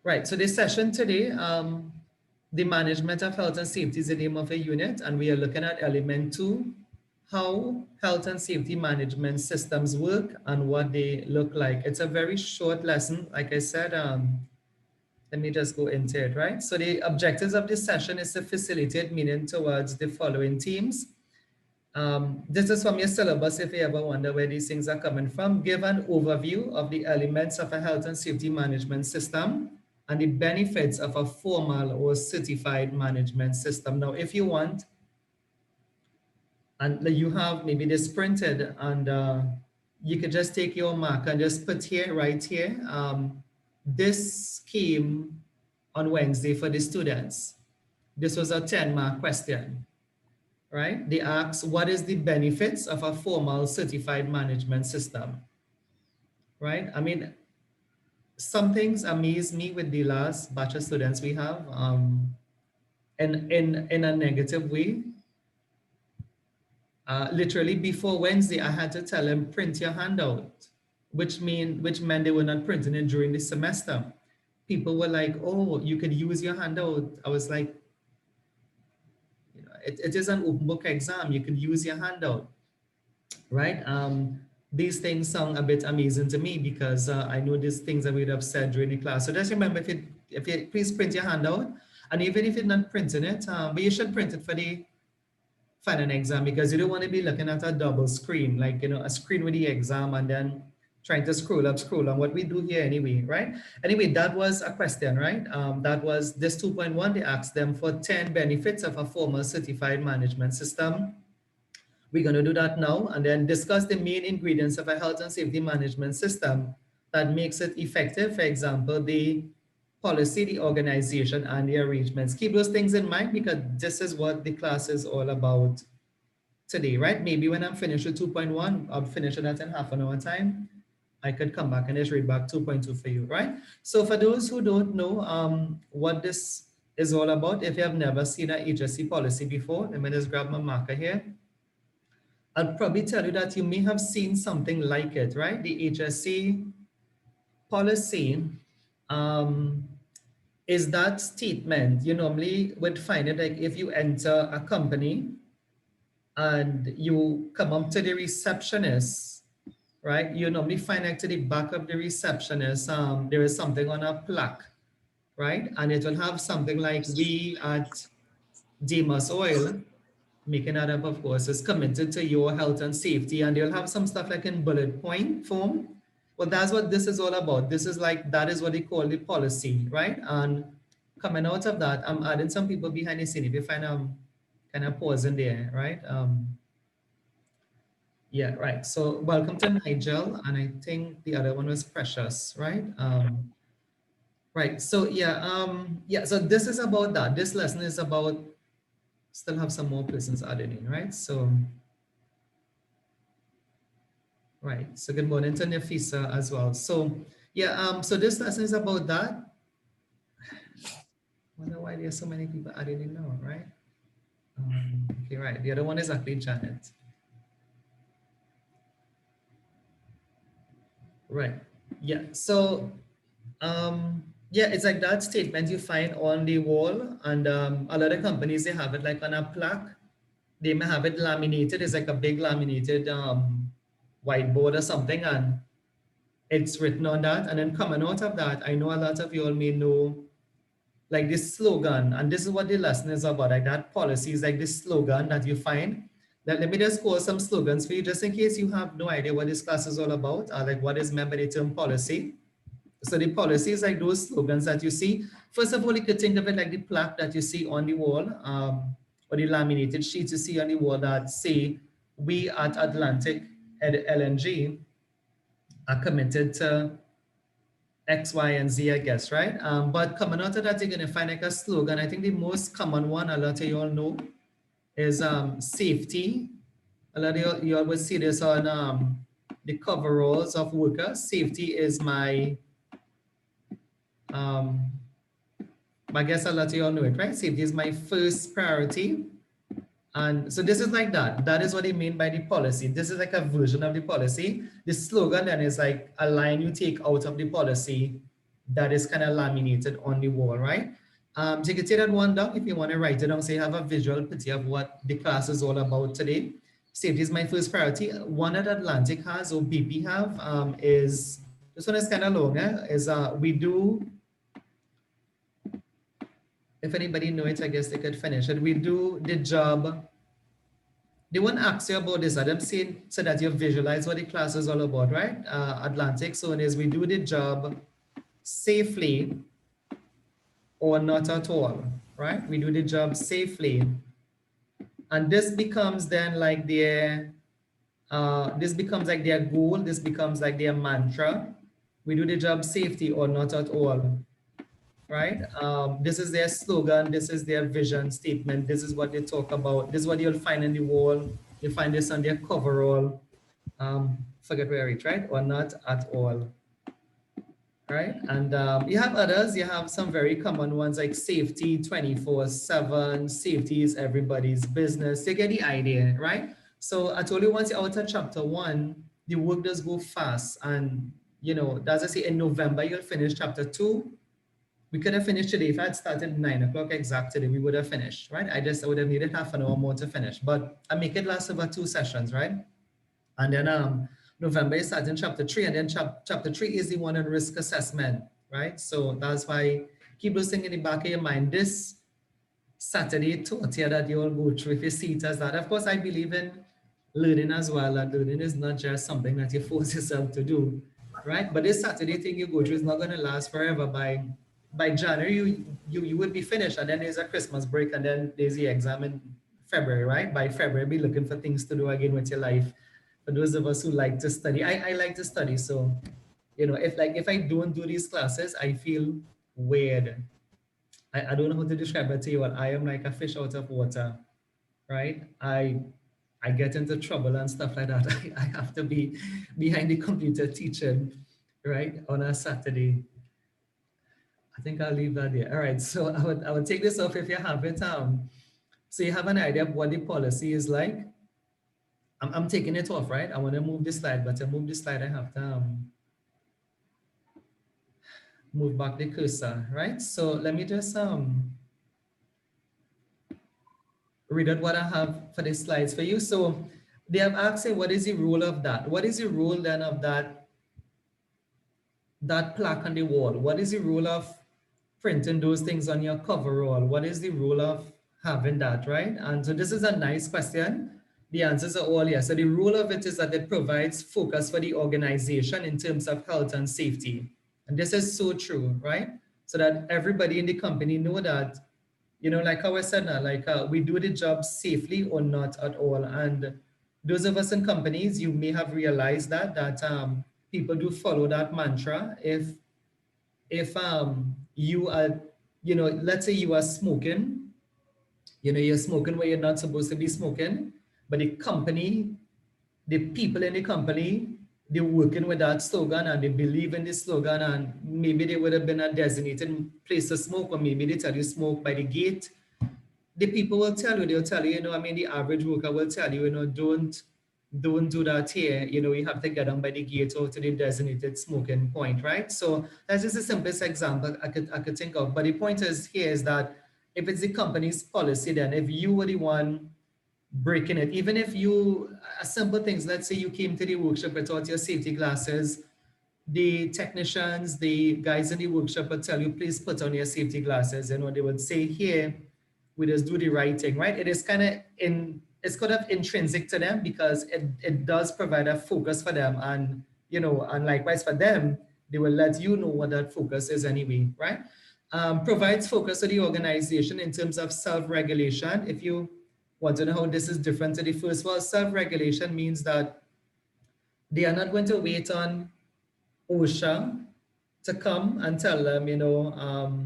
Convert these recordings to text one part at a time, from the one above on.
Right, so this session today, the management of health and safety is the name of a unit, and we are looking at element 2, how health and safety management systems work and what they look like. It's a very short lesson. Like I said, let me just go into it, right? So the objectives of this session is to facilitate meaning towards the following themes. This is from your syllabus if you ever wonder where these things are coming from. Give an overview of the elements of a health and safety management system and the benefits of a formal or certified management system. Now, if you want, and you have maybe this printed, and you could just take your marker and just put here, right here. This came on Wednesday for the students. This was a 10-mark question, right? They asked, what is the benefits of a formal certified management system, right? I mean, some things amaze me with the last batch of students we have, in a negative way. Literally before Wednesday, I had to tell them, print your handout, which meant they were not printing it during the semester. People were like, oh, you could use your handout. I was like, it is an open book exam. You can use your handout, right? These things sound a bit amazing to me because I know these things that we'd have said during the class. So just remember, if you please print your handout, and even if you're not printing it, but you should print it for the final exam, because you don't want to be looking at a double screen, like, a screen with the exam and then trying to scroll up, scroll on, what we do here anyway, right? Anyway, that was a question, right? That was this 2.1. They asked them for 10 benefits of a formal certified management system. We're going to do that now and then discuss the main ingredients of a health and safety management system that makes it effective. For example, the policy, the organization, and the arrangements. Keep those things in mind because this is what the class is all about today, right? Maybe when I'm finished with 2.1, I'll finish it in half an hour time. I could come back and just read back 2.2 for you, right? So for those who don't know what this is all about, if you have never seen a HSE policy before, let me just grab my marker here. I'll probably tell you that you may have seen something like it, right? The HSE policy is that statement. You normally would find it like if you enter a company and you come up to the receptionist, right? You normally find like to the back of the receptionist, there is something on a plaque, right? And it will have something like, we at Demas Oil, making that up, of course, is committed to your health and safety, and they'll have some stuff like in bullet point form. Well, that's what this is all about. This is like, that is what they call the policy, right? And coming out of that, I'm adding some people behind the scene. If you find kind of pausing there, right? Yeah, right. So welcome to Nigel, and I think the other one was Precious, right? Right. So yeah. So this is about that. This lesson is about. Still have some more persons added in, right? So, right. So good morning to Nafisa as well. So yeah. So this lesson is about that. I wonder why there's so many people added in now, right? Okay, right. The other one is actually Janet. Right. Yeah. So yeah, it's like that statement you find on the wall, and a lot of companies, they have it like on a plaque. They may have it laminated. It's like a big laminated whiteboard or something, and it's written on that. And then coming out of that, I know a lot of you all may know like this slogan, and this is what the lesson is about. Like that policy is like this slogan that you find. Let me just call some slogans for you, just in case you have no idea what this class is all about, or like what is meant by the term policy. So the policy is like those slogans that you see. First of all, you could think of it like the plaque that you see on the wall, or the laminated sheets you see on the wall that say, we at Atlantic LNG are committed to X, Y, and Z, I guess, right? But coming out of that, you're gonna find like a slogan. I think the most common one, a lot of you all know, is safety. A lot of you all will see this on the coveralls of workers. Safety is my, I guess a lot of you all know it, right? Safety is my first priority. And so this is like that. That is what they mean by the policy. This is like a version of the policy. The slogan then is like a line you take out of the policy that is kind of laminated on the wall, right? So you can take that one down if you want to write it down, so you have a visual picture of what the class is all about today. Safety is my first priority. One that Atlantic has or BP have is, this one is kind of long, is we do, if anybody know it, I guess they could finish it. We do the job. They won't ask you about this. I'm saying so that you visualize what the class is all about, right? Atlantic zone is we do the job safely or not at all, right? We do the job safely. And this becomes then like their, this becomes like their goal. This becomes like their mantra. We do the job safety or not at all, right? This is their slogan. This is their vision statement. This is what they talk about. This is what you'll find in the wall. You find this on their coverall. Forget where it, right? Or not at all, right? And you have others. You have some very common ones like safety 24/7. Safety is everybody's business. You get the idea, right? So I told you once you're out of chapter 1, the work does go fast. And, you know, as I say, in November, you'll finish chapter 2. We could have finished today. If I had started 9 o'clock exact today, we would have finished, right? I would have needed half an hour more to finish, but I make it last over 2 sessions, right? And then November is starting chapter 3, and then chapter 3 is the one on risk assessment, right? So that's why keep those things in the back of your mind. This Saturday taught you that you all go through, if you see it as that. Of course, I believe in learning as well. That learning is not just something that you force yourself to do, right? But this Saturday thing you go through is not going to last forever. By January, you would be finished, and then there's a Christmas break, and then there's the exam in February, right? By February, be looking for things to do again with your life. For those of us who like to study, I like to study. So, you know, if I don't do these classes, I feel weird. I don't know how to describe it to you, but I am like a fish out of water, right? I get into trouble and stuff like that. I have to be behind the computer teaching, right, on a Saturday. I think I'll leave that there. All right, so I would take this off if you have it. So you have an idea of what the policy is like. I'm taking it off, right? I want to move this slide, but to move this slide, I have to move back the cursor, right? So let me just read out what I have for the slides for you. So they have asked me, what is the rule of that? What is the rule then of that plaque on the wall? What is the rule of printing those things on your coverall? What is the rule of having that, right? And so this is a nice question. The answers are all yes. So the rule of it is that it provides focus for the organization in terms of health and safety. And this is so true, right? So that everybody in the company know that, you know, like how I said now, like we do the job safely or not at all. And those of us in companies, you may have realized that people do follow that mantra. If you are, you know, let's say you are smoking, you know, you're smoking where you're not supposed to be smoking, but the company, the people in the company, they're working with that slogan and they believe in this slogan, and maybe they would have been a designated place to smoke, or maybe they tell you smoke by the gate. The people will tell you, they'll tell you, you know, I mean, the average worker will tell you, you know, don't do that here. You know, you have to get them by the gate or to the designated smoking point, right? So that's just the simplest example I could think of. But the point is here is that if it's the company's policy, then if you were the one breaking it, even if you, simple things, let's say you came to the workshop without your safety glasses, the technicians, the guys in the workshop would tell you, please put on your safety glasses. You know, they would say here, we just do the right thing, right? It is kind of it's kind of intrinsic to them because it does provide a focus for them. And, you know, and likewise for them, they will let you know what that focus is anyway, right? Provides focus to the organization in terms of self-regulation. If you want to know how this is different to the first one, self-regulation means that they are not going to wait on OSHA to come and tell them, you know,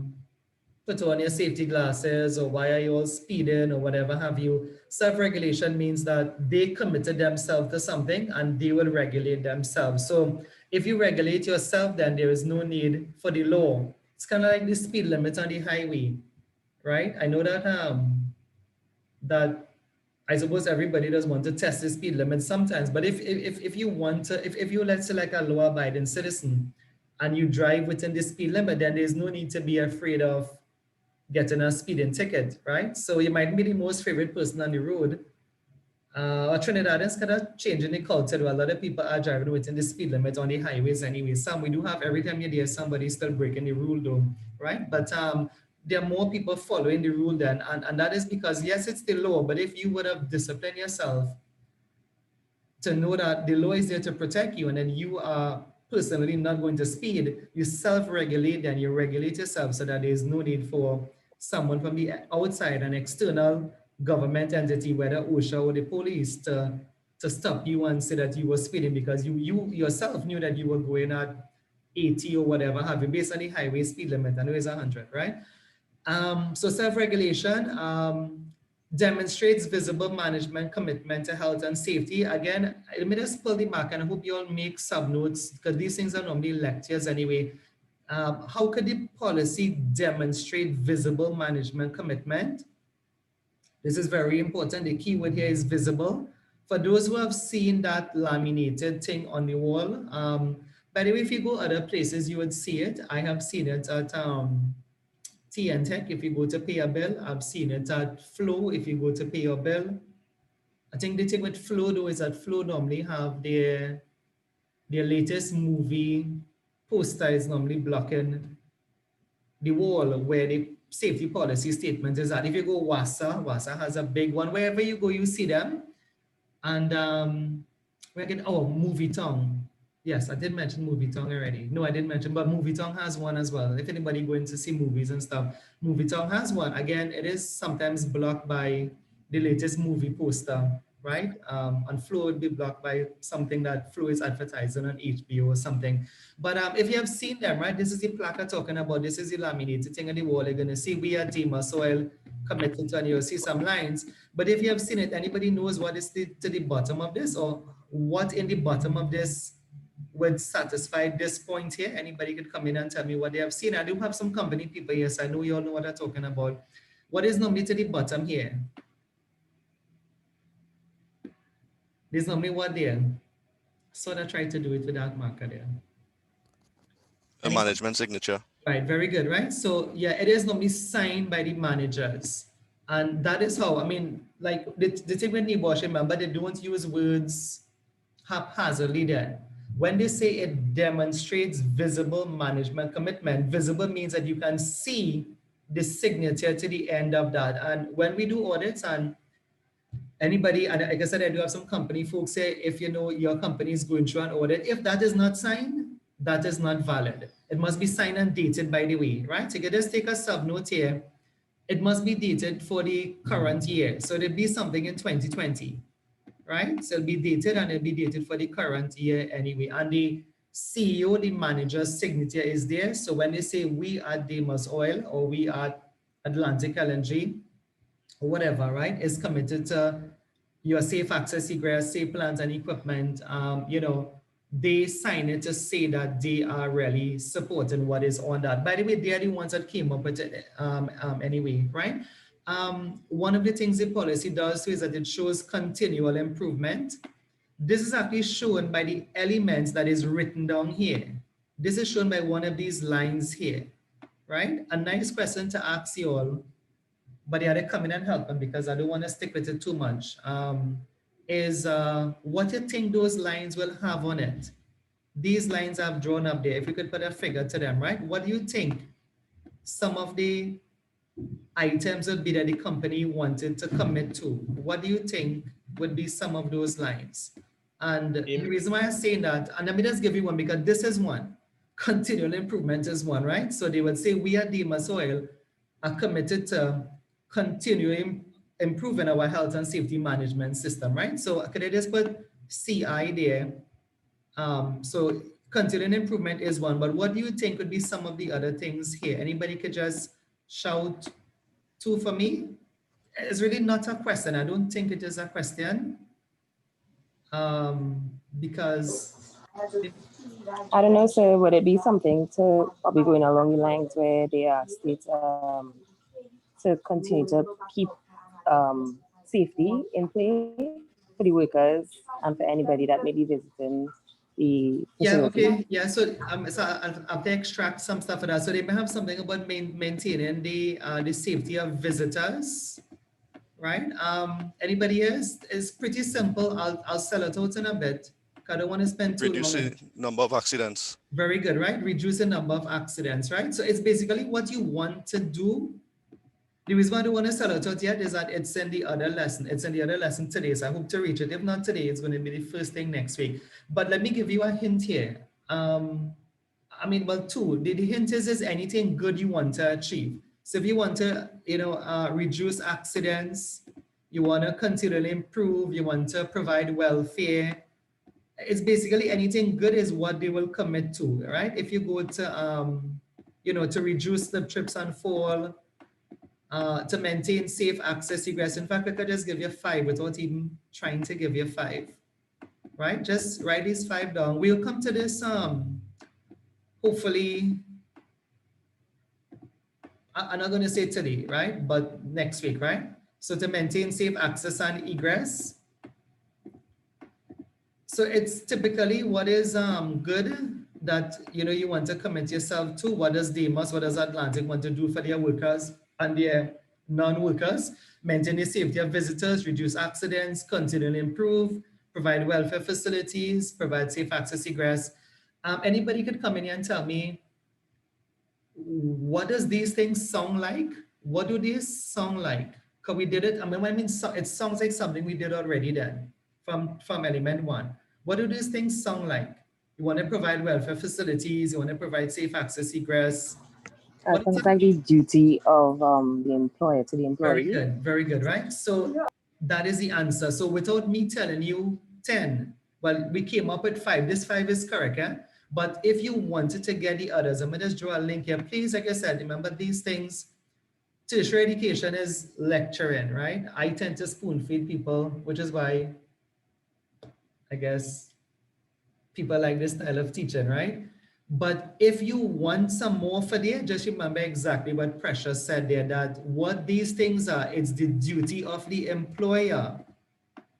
put on your safety glasses, or why are you all speeding, or whatever have you. Self-regulation means that they committed themselves to something and they will regulate themselves. So if you regulate yourself, then there is no need for the law. It's kind of like the speed limit on the highway, right? I know that that I suppose everybody does want to test the speed limit sometimes, but if you want to, if you let's say like a law-abiding citizen, and you drive within the speed limit, then there's no need to be afraid of getting a speeding ticket, right? So you might be the most favorite person on the road. Trinidadians kind of changing the culture. A lot of people are driving within the speed limit on the highways anyway. Some we do have every time you hear somebody still breaking the rule though, right? But there are more people following the rule then, and that is because yes, it's the law, but if you would have disciplined yourself to know that the law is there to protect you and then you are personally not going to speed, you self-regulate and you regulate yourself so that there's no need for someone from the outside, an external government entity, whether OSHA or the police, to stop you and say that you were speeding because you yourself knew that you were going at 80 or whatever, having based on the highway speed limit, I know it's 100, right? So self-regulation demonstrates visible management commitment to health and safety. Again, let me just pull the mark and I hope you all make sub notes because these things are normally lectures anyway. How could the policy demonstrate visible management commitment? This is very important. The key word here is visible. For those who have seen that laminated thing on the wall, by the way, if you go other places, you would see it. I have seen it at TN Tech, if you go to pay a bill. I've seen it at Flow, if you go to pay your bill. I think the thing with Flow though is that Flow normally have their latest movie poster is normally blocking the wall where the safety policy statement is at. If you go Wasa has a big one. Wherever you go, you see them. And we get Movie Tongue. Yes, I did mention Movie Tongue already. No, I didn't mention, but Movie Tongue has one as well. If anybody going to see movies and stuff, Movie Tongue has one. Again, it is sometimes blocked by the latest movie poster, right? And Flow would be blocked by something that Flow is advertising on HBO or something. But if you have seen them, right, this is the placard talking about, this is the laminated thing on the wall. You're going to see we are Dima Soil committed to, and you'll see some lines. But if you have seen it, anybody knows what is to the bottom of this or what in the bottom of this would satisfy this point here? Anybody could come in and tell me what they have seen. I do have some company people here, so I know you all know what I'm talking about. What is normally to the bottom here? There's normally what there? So I tried to do it without marker there. A management signature. Right, very good, right? So yeah, it is normally signed by the managers. And that is how, I mean, like the thing with NEBOSH, remember, they don't use words haphazardly there. When they say it demonstrates visible management commitment, visible means that you can see the signature to the end of that. And when we do audits and anybody, and like I said, I do have some company folks say, if you know your company is going through an audit, if that is not signed, that is not valid. It must be signed and dated, by the way, right? So you can just take a sub note here. It must be dated for the current year. So there'll be something in 2020, right? So it'll be dated and it'll be dated for the current year anyway. And the CEO, the manager's signature is there. So when they say we at Demas Oil or we at Atlantic LNG, or whatever, right, is committed to your safe access, egress, safe plans and equipment, you know, they sign it to say that they are really supporting what is on that. By the way, they are the ones that came up with it anyway, right? One of the things the policy does is that it shows continual improvement. This is actually shown by the elements that is written down here. This is shown by one of these lines here, right? A nice question to ask you all, but yeah, they come in and help them because I don't want to stick with it too much. Is what you think those lines will have on it? These lines I've drawn up there. If you could put a figure to them, right? What do you think some of the items would be that the company wanted to commit to? What do you think would be some of those lines? And the reason why I'm saying that, and let me just give you one because this is one. Continual improvement is one, right? So they would say we at Demas Oil are committed to continuing improving our health and safety management system, right? So could I just put CI there? So continuing improvement is one, but what do you think would be some of the other things here? Anybody could just shout two for me? It's really not a question. I don't think it is a question because I don't know, so would it be something to probably going along the lines where they are states to continue to keep safety in play for the workers and for anybody that may be visiting the Yeah, facility. okay. Yeah, so I'll have to extract some stuff of that. So they may have something about maintaining the safety of visitors, right? Anybody else? It's pretty simple. I'll sell it out in a bit. 'Cause I don't want to spend too Reduce long. the number of accidents. Very good, right? Reduce the number of accidents, right? So it's basically what you want to do. The reason why I don't want to sell it out yet is that it's in the other lesson. It's in the other lesson today. So I hope to reach it. If not today, it's going to be the first thing next week. But let me give you a hint here. I mean, well, two. The hint is anything good you want to achieve. So if you want to, reduce accidents, you want to continually improve, you want to provide welfare, it's basically anything good is what they will commit to, right? If you go to, to reduce the trips and fall, to maintain safe access egress. In fact, I could just give you 5 without even trying to give you 5, right? Just write these 5 down. We'll come to this, hopefully, I'm not going to say today, right? But next week, right? So to maintain safe access and egress. So it's typically what is good that you want to commit yourself to. What does DEMOS, what does Atlantic want to do for their workers and their non-workers? Maintain the safety of visitors, reduce accidents, continually improve, provide welfare facilities, provide safe access egress. Anybody could come in here and tell me, what does these things sound like? What do these sound like? Because we did it, it sounds like something we did already then from element 1. What do these things sound like? You want to provide welfare facilities, you want to provide safe access egress. Sounds like the duty of the employer to the employee. Very good, right? So that is the answer. So without me telling you 10, well, we came up with 5. This 5 is correct, eh? But if you wanted to get the others, I'm gonna just draw a link here. Please, like I said, remember these things. Tertiary education is lecturing, right? I tend to spoon feed people, which is why I guess people like this style of teaching, right? But if you want some more for there, just remember exactly what Precious said there, that what these things are, it's the duty of the employer.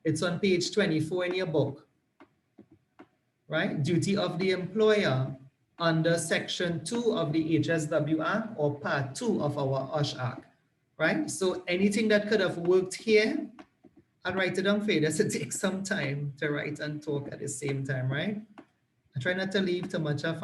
It's on page 24 in your book, right? Duty of the employer under section 2 of the HSW Act or part 2 of our OSH Act, right? So anything that could have worked here, I'll write it down for you. Does it take some time to write and talk at the same time, right? I try not to leave too much of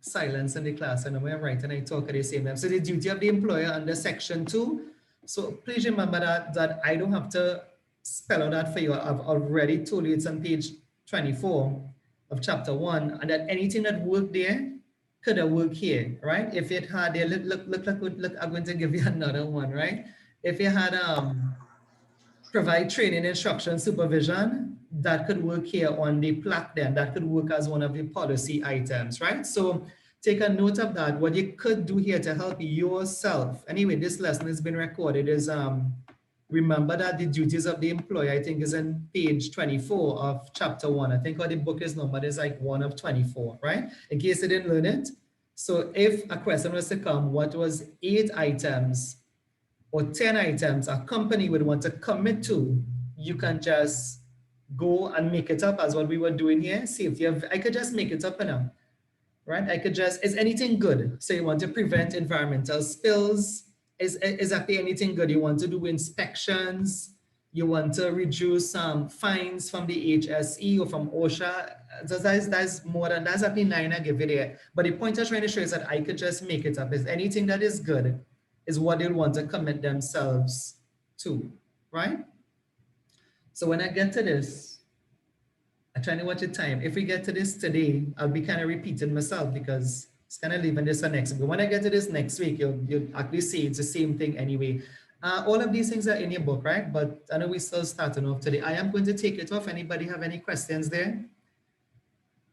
silence in the class, and when I'm writing, I talk at the same time. So the duty of the employer under section 2. So please remember that I don't have to spell out that for you. I've already told you it's on page 24 of chapter 1, and that anything that worked there could have worked here, right? If it had there, look, I'm going to give you another one, right? If you had provide training, instruction, supervision, that could work here on the plaque then. That could work as one of the policy items, right? So take a note of that. What you could do here to help yourself. Anyway, this lesson has been recorded is remember that the duties of the employer, I think, is in page 24 of chapter 1. I think what the book is numbered is like 1 of 24, right? In case you didn't learn it. So if a question was to come, what was 8 items or 10 items a company would want to commit to, you can just go and make it up as what we were doing here. Safety of, I could just make it up now, right? I could just, is anything good? So you want to prevent environmental spills. Is exactly anything good? You want to do inspections. You want to reduce fines from the HSE or from OSHA. That's more than, that's actually 9 I give it here. But the point I'm trying to show is that I could just make it up. Is anything that is good is what they'll want to commit themselves to, right? So when I get to this, I'm trying to watch the time. If we get to this today, I'll be kind of repeating myself because it's kind of leaving this for next week. But when I get to this next week, you'll actually see it's the same thing anyway. All of these things are in your book, right? But I know we're still starting off today. I am going to take it off. Anybody have any questions there?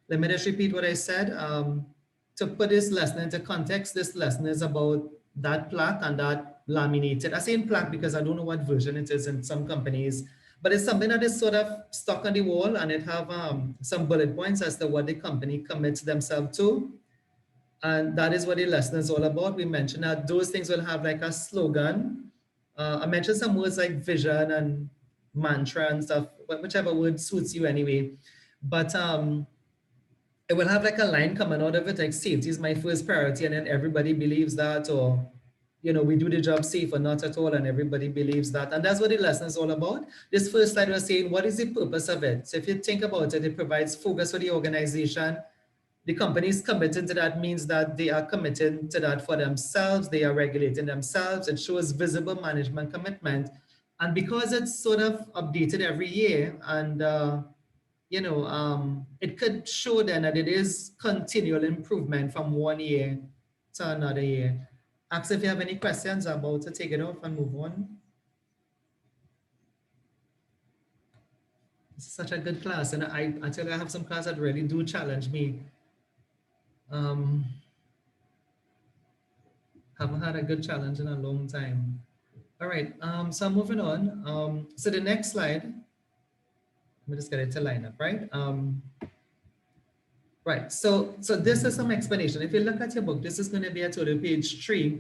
Let me just repeat what I said. To put this lesson into context, this lesson is about that plaque and that laminated. I say in plaque because I don't know what version it is in some companies, but it's something that is sort of stuck on the wall and it have some bullet points as to what the company commits themselves to. And that is what the lesson is all about. We mentioned that those things will have like a slogan. I mentioned some words like vision and mantra and stuff, whichever word suits you anyway. But it will have like a line coming out of it, like safety is my first priority, and then everybody believes that, or we do the job safe or not at all, and everybody believes that. And that's what the lesson is all about. This first slide was saying, what is the purpose of it? So if you think about it, it provides focus for the organization. The company is committed to that, means that they are committed to that for themselves. They are regulating themselves. It shows visible management commitment. And because it's sort of updated every year, and it could show then that it is continual improvement from one year to another year. Ask if you have any questions about to take it off and move on. It's such a good class, and I tell you, I have some classes that really do challenge me. Haven't had a good challenge in a long time. All right, so moving on. So the next slide, let me just get it to line up, right? Right, so this is some explanation. If you look at your book, this is going to be at total page 3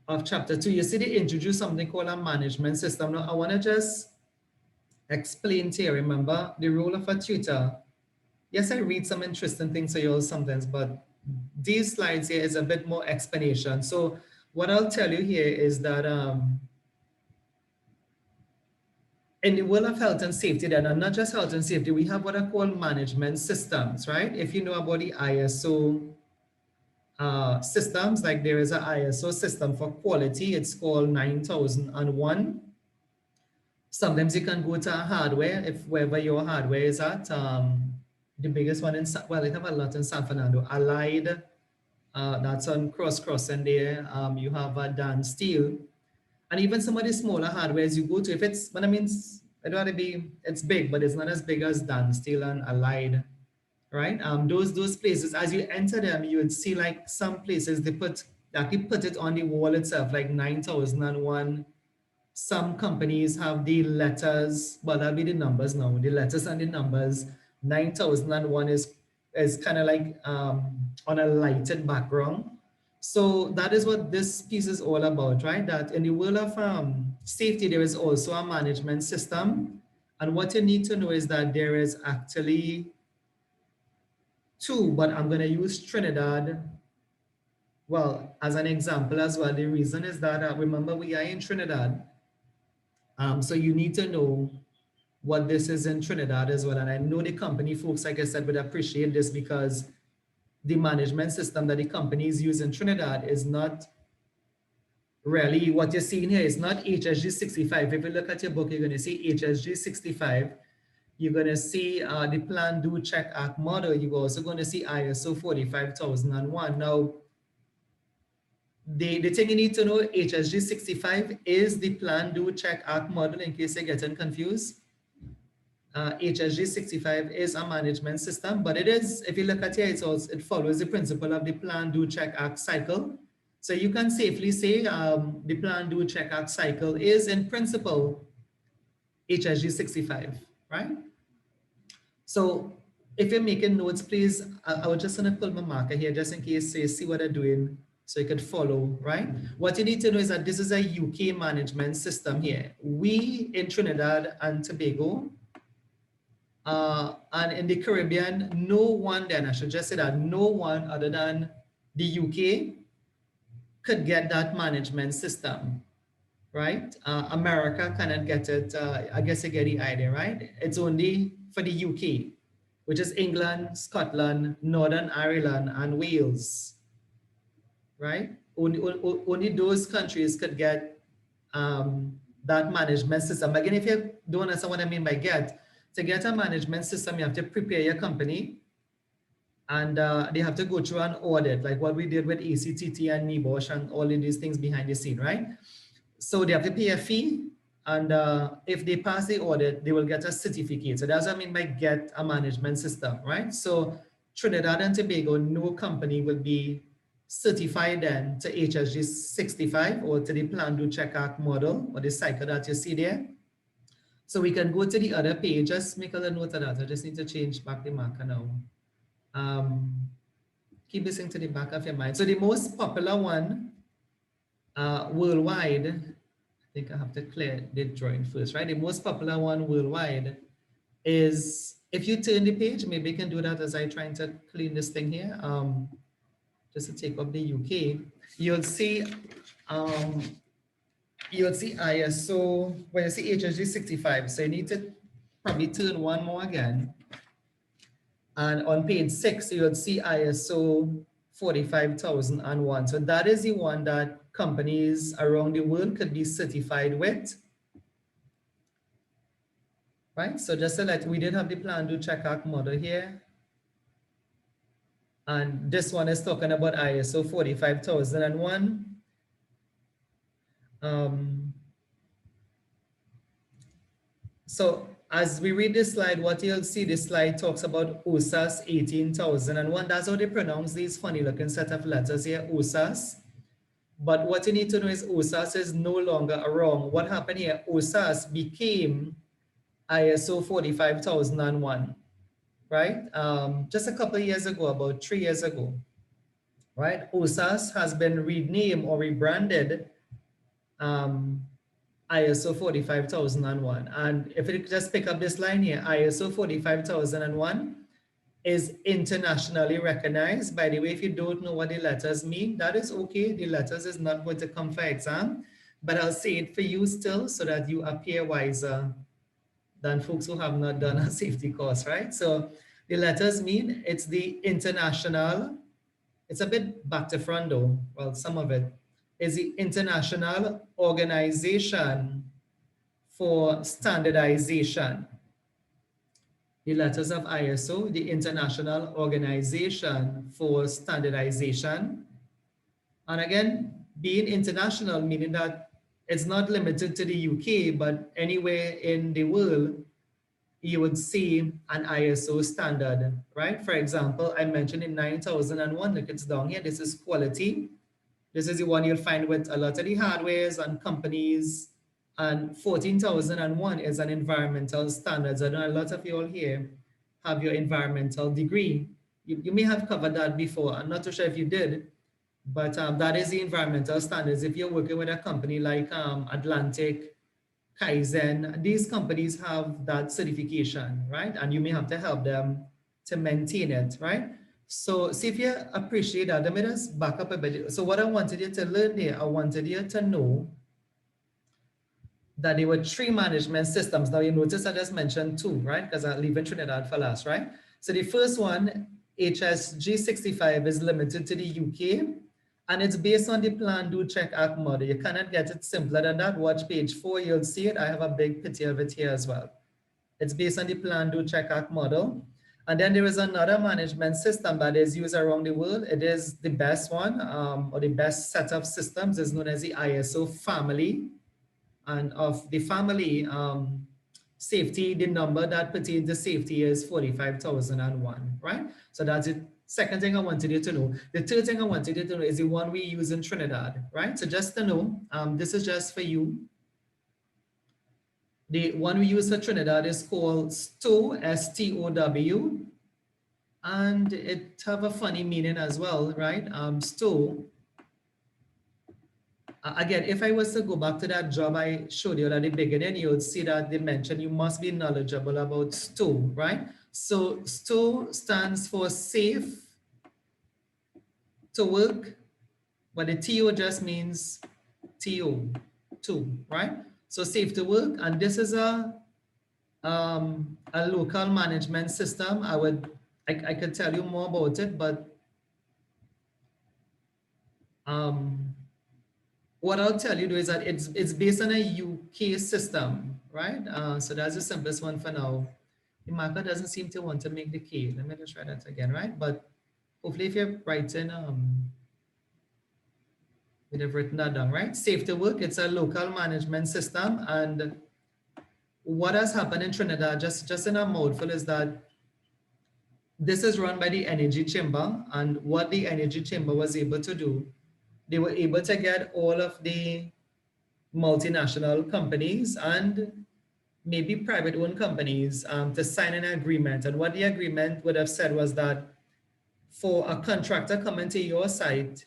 of chapter 2. You see they introduce something called a management system. Now I want to just explain to you, remember, the role of a tutor. Yes, I read some interesting things to you all sometimes, but these slides here is a bit more explanation. So what I'll tell you here is that in the world of health and safety, then, and not just health and safety, we have what are called management systems, right? If you know about the ISO systems, like there is an ISO system for quality, it's called 9001. Sometimes you can go to a hardware, if wherever your hardware is at. The biggest one well, they have a lot in San Fernando. Allied, that's on crossing there. You have a Dan Steel. And even some of the smaller hardwares you go to, if it's, but I mean, it ought to be, it's big, but it's not as big as Dan Steel and Allied, right? Those places, as you enter them, you would see like some places they actually put it on the wall itself, like 9001. Some companies have the letters, well, that'll be the numbers now. The letters and the numbers. 9001 is kind of like on a lighted background. So that is what this piece is all about, right? That in the world of safety, there is also a management system. And what you need to know is that there is actually two, but I'm going to use Trinidad, well, as an example as well. The reason is that, remember, we are in Trinidad. So you need to know what this is in Trinidad as well. And I know the company folks, like I said, would appreciate this, because the management system that the companies use in Trinidad is not really what you're seeing here. It's not HSG 65. If you look at your book, you're going to see HSG 65. You're going to see the Plan, Do, Check, Act model. You're also going to see ISO 45001. Now, the thing you need to know, HSG 65 is the Plan, Do, Check, Act model, in case you're getting confused. HSG 65 is a management system, but it is, if you look at it, it follows the principle of the Plan, Do, Check, Act cycle. So you can safely say the Plan, Do, Check, Act cycle is in principle HSG 65, right? So if you're making notes, please, I was just gonna pull my marker here just in case you see what I'm doing so you could follow, right? What you need to know is that this is a UK management system here. We in Trinidad and Tobago, and in the Caribbean, no one then, I should just say that no one other than the UK could get that management system, right? America cannot get it. I guess you get the idea, right? It's only for the UK, which is England, Scotland, Northern Ireland, and Wales, right? Only those countries could get that management system. Again, if you don't understand what I mean by to get a management system, you have to prepare your company, and they have to go through an audit, like what we did with ACTT and NEBOSH and all of these things behind the scene, right? So they have to pay a fee, and if they pass the audit, they will get a certificate. So that's what I mean by get a management system, right? So Trinidad and Tobago, no company will be certified then to HSG 65 or to the Plan, Do, Check, Act model, or the cycle that you see there. So we can go to the other page. Just make a little note of that. I just need to change back the marker now. Keep this into the back of your mind. So the most popular one worldwide think I have to clear the drawing first, right? The most popular one worldwide is, if you turn the page, maybe you can do that as I trying to clean this thing here. Just to take up the UK, you'll see ISO, when you see HSG 65, so you need to probably turn one more again. And on page 6, you'll see ISO 45001. So that is the one that companies around the world could be certified with. Right? So just so that we did have the plan do check act model here. And this one is talking about ISO 45001. So as we read this slide, what you'll see, this slide talks about OSAS 18001. That's how they pronounce these funny looking set of letters here, OSAS. But what you need to know is OSAS is no longer around. What happened here? OSAS became ISO 45001, right? Just a couple of years ago, about 3 years ago, right? OSAS has been renamed or rebranded ISO 45001. And if you just pick up this line here, ISO 45001 is internationally recognized. By the way, if you don't know what the letters mean, that is okay. The letters is not going to come for exam, but I'll say it for you still so that you appear wiser than folks who have not done a safety course, right? So the letters mean it's the international, it's a bit back to front though, well, some of it is the International Organization for Standardization. The letters of ISO, the International Organization for Standardization. And again, being international, meaning that it's not limited to the UK, but anywhere in the world, you would see an ISO standard, right? For example, I mentioned in 9001, look, it's down here, this is quality. This is the one you'll find with a lot of the hardwares and companies. And 14001 is an environmental standards. I know a lot of you all here have your environmental degree. You may have covered that before. I'm not too sure if you did, but that is the environmental standards. If you're working with a company like Atlantic, Kaizen, these companies have that certification, right? And you may have to help them to maintain it, right? So see if you appreciate that. Let me just back up a bit. So what I wanted you to learn there, I wanted you to know that there were 3 management systems. Now you notice I just mentioned 2, right? Because I'm leaving Trinidad for last, right? So the first one, HSG 65, is limited to the UK, and it's based on the Plan, Do, Check, Act model. You cannot get it simpler than that. Watch page 4, you'll see it. I have a big picture of it here as well. It's based on the Plan, Do, Check, Act model. And then there is another management system that is used around the world. It is the best one, or the best set of systems is known as the ISO family. And of the family, safety, the number that pertains to safety is 45001, right? So that's the second thing I wanted you to know. The third thing I wanted you to know is the one we use in Trinidad, right? So just to know, this is just for you. The one we use for Trinidad is called STOW, S-T-O-W, and it have a funny meaning as well, right? STOW. Again, if I was to go back to that job I showed you at the beginning, you would see that they mentioned you must be knowledgeable about STOW, right? So STOW stands for safe to work, but the TO just means TO, too, right? So safe to work, and this is a local management system. I could tell you more about it, but what I'll tell you is that it's based on a UK system, right? So that's the simplest one for now. The marker doesn't seem to want to make the K. Let me just try that again, right? But hopefully if you're writing, we'd have written that down, right? Safe to work, it's a local management system. And what has happened in Trinidad, just in a mouthful, is that this is run by the Energy Chamber. And what the Energy Chamber was able to do, they were able to get all of the multinational companies and maybe private-owned companies to sign an agreement. And what the agreement would have said was that for a contractor coming to your site,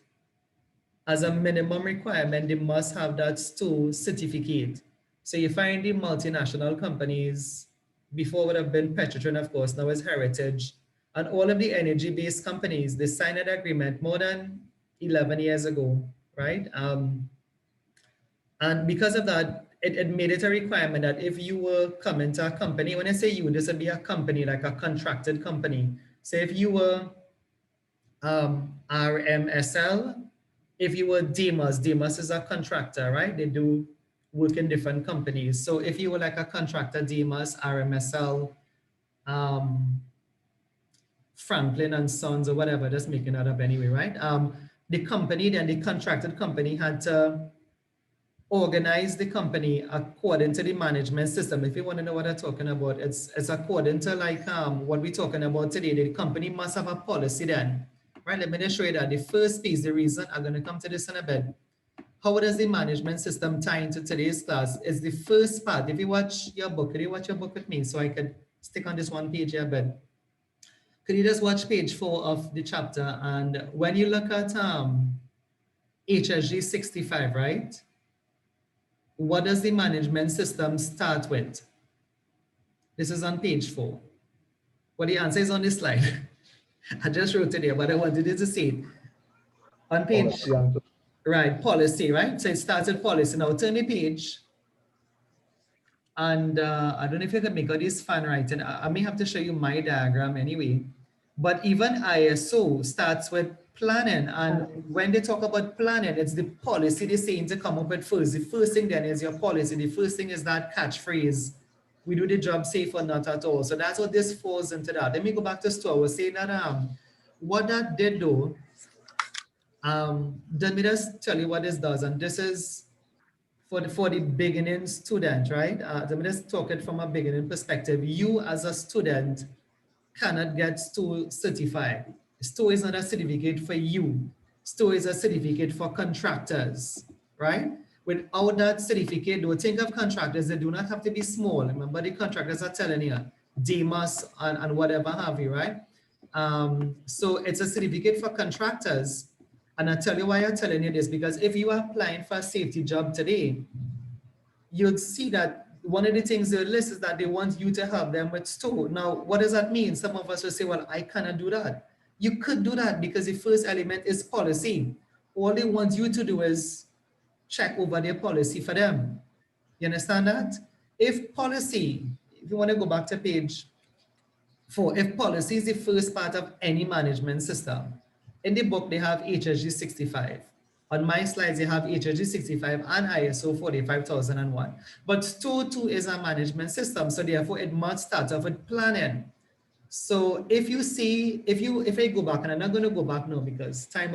as a minimum requirement, they must have that STO certificate. So you find the multinational companies, before would have been Petrotrin, of course, now is Heritage, and all of the energy-based companies, they signed an agreement more than 11 years ago, right? And because of that, it made it a requirement that if you were coming to a company, when I say you, this would be a company, like a contracted company. So if you were RMSL, if you were Demas is a contractor, right? They do work in different companies. So if you were like a contractor, Demas, RMSL, Franklin and Sons or whatever, just making that up anyway, right? The company, then the contracted company had to organize the company according to the management system. If you want to know what I'm talking about, it's according to like what we're talking about today. The company must have a policy then, right? Let me just show you that. The first piece, the reason I'm going to come to this in a bit. How does the management system tie into today's class? Is the first part. If you watch your book, could you watch your book with me so I could stick on this one page here a bit? Could you just watch page 4 of the chapter? And when you look at HSG 65, right? What does the management system start with? This is on page 4. Well, the answer is on this slide. I just wrote it there, but I wanted you to see it. On page, right, policy, right? So it starts with policy. Now turn the page. And I don't know if you can make out this fan writing. I may have to show you my diagram anyway. But even ISO starts with planning. And when they talk about planning, it's the policy they're saying to come up with first. The first thing then is your policy. The first thing is that catchphrase. We do the job safe or not at all. So that's what this falls into that. Let me go back to Stu. I was saying that what that did though, let me just tell you what this does. And this is for the beginning student, right? Let me just talk it from a beginning perspective. You as a student cannot get STO certified. STO is not a certificate for you. STO is a certificate for contractors, right? Without that certificate, don't think of contractors. They do not have to be small. Remember, the contractors are telling you, Demas and whatever have you, right? So it's a certificate for contractors. And I tell you why I'm telling you this, because if you are applying for a safety job today, you'll see that one of the things they list is that they want you to help them with STO. Now, what does that mean? Some of us will say, well, I cannot do that. You could do that because the first element is policy. All they want you to do is check over their policy for them. You understand that? If policy, if you want to go back to page 4, if policy is the first part of any management system, in the book they have HSG 65. On my slides, they have HSG 65 and ISO 45001. But STO 2 is a management system, so therefore it must start off with planning. So if you see, if I go back, and I'm not going to go back now because time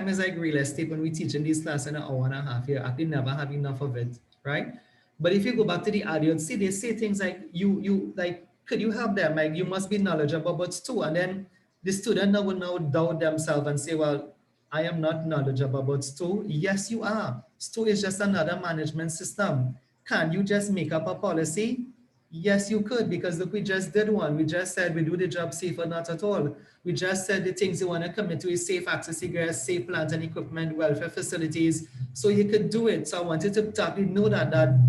is like real estate when we teach in this class in an hour and a half. You actually never have enough of it, right? But if you go back to the audience, see, they say things like, you like, could you help them? Like, you must be knowledgeable about STO. And then the student now will now doubt themselves and say, well, I am not knowledgeable about STO. Yes, you are. STO is just another management system. Can you just make up a policy? Yes, you could, because look, we just did one. We just said we do the job safe or not at all. We just said the things you want to commit to is safe access, egress, safe plant and equipment, welfare facilities. So you could do it. So I wanted to totally know that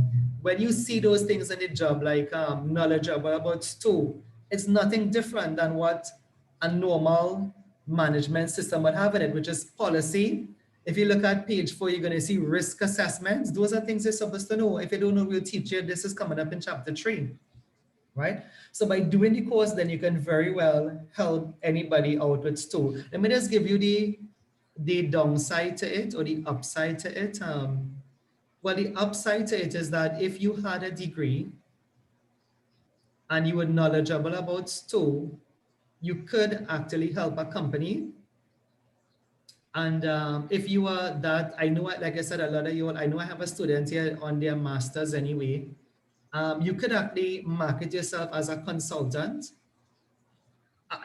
when you see those things in the job, like knowledge about STO, it's nothing different than what a normal management system would have in it, which is policy. If you look at page 4, you're going to see risk assessments. Those are things you're supposed to know. If you don't know, we'll teach you. This is coming up in chapter 3, right? So by doing the course, then you can very well help anybody out with STO. Let me just give you the downside to it or the upside to it. Well, the upside to it is that if you had a degree and you were knowledgeable about STO, you could actually help a company. And if you are that, I know, like I said, a lot of you, I know I have a student here on their master's anyway. You could actually market yourself as a consultant.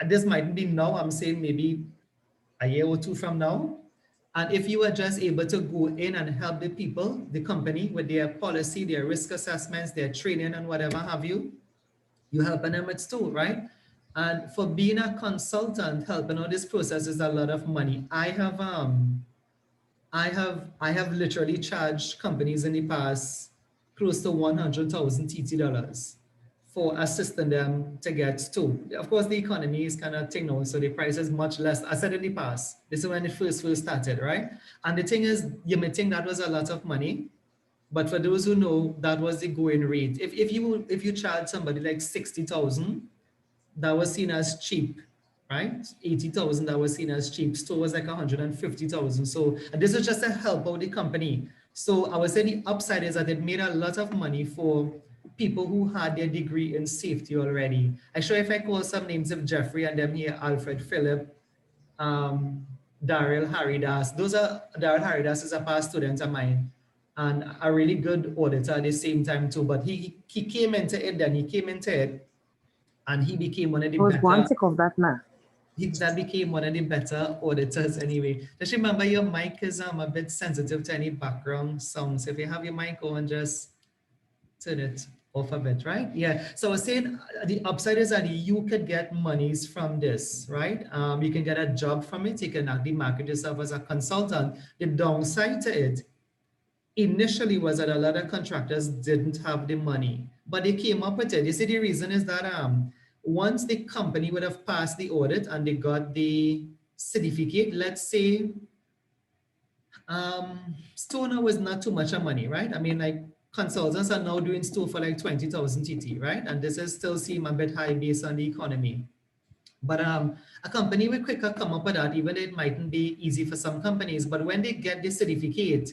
This might be now, I'm saying maybe a year or 2 from now. And if you are just able to go in and help the people, the company with their policy, their risk assessments, their training and whatever have you, you helping them with STO, right? And for being a consultant, helping out this process is a lot of money. I have literally charged companies in the past close to 100,000 TT dollars for assisting them to get to. Of course, the economy is kind of thing now, so the price is much less. I said in the past, this is when it first started, right? And the thing is, you may think that was a lot of money, but for those who know, that was the going rate. If you charge somebody like 60,000, that was seen as cheap, right? 80,000 that was seen as cheap. Store was like 150,000. So and this is just to help out the company. So I would say the upside is that it made a lot of money for people who had their degree in safety already. I sure if I call some names of Jeffrey and them here, Alfred Phillip, Daryl Haridas. Daryl Haridas is a past student of mine and a really good auditor at the same time too. But he came into it, then he came into it and he became one of the I was one better, sick of that now. that became one of the better auditors anyway. Just remember your mic is a bit sensitive to any background sounds. If you have your mic on, just turn it off a bit, right? Yeah. So I was saying the upside is that you could get monies from this, right? You can get a job from it. You can actually market yourself as a consultant. The downside to it initially was that a lot of contractors didn't have the money, but they came up with it. You see, the reason is that once the company would have passed the audit and they got the certificate, let's say Stoner was not too much of money, right? I mean, like consultants are now doing store for like 20,000 TT, right? And this is still seem a bit high based on the economy. But a company will quicker come up with that, even though it mightn't be easy for some companies. But when they get the certificate,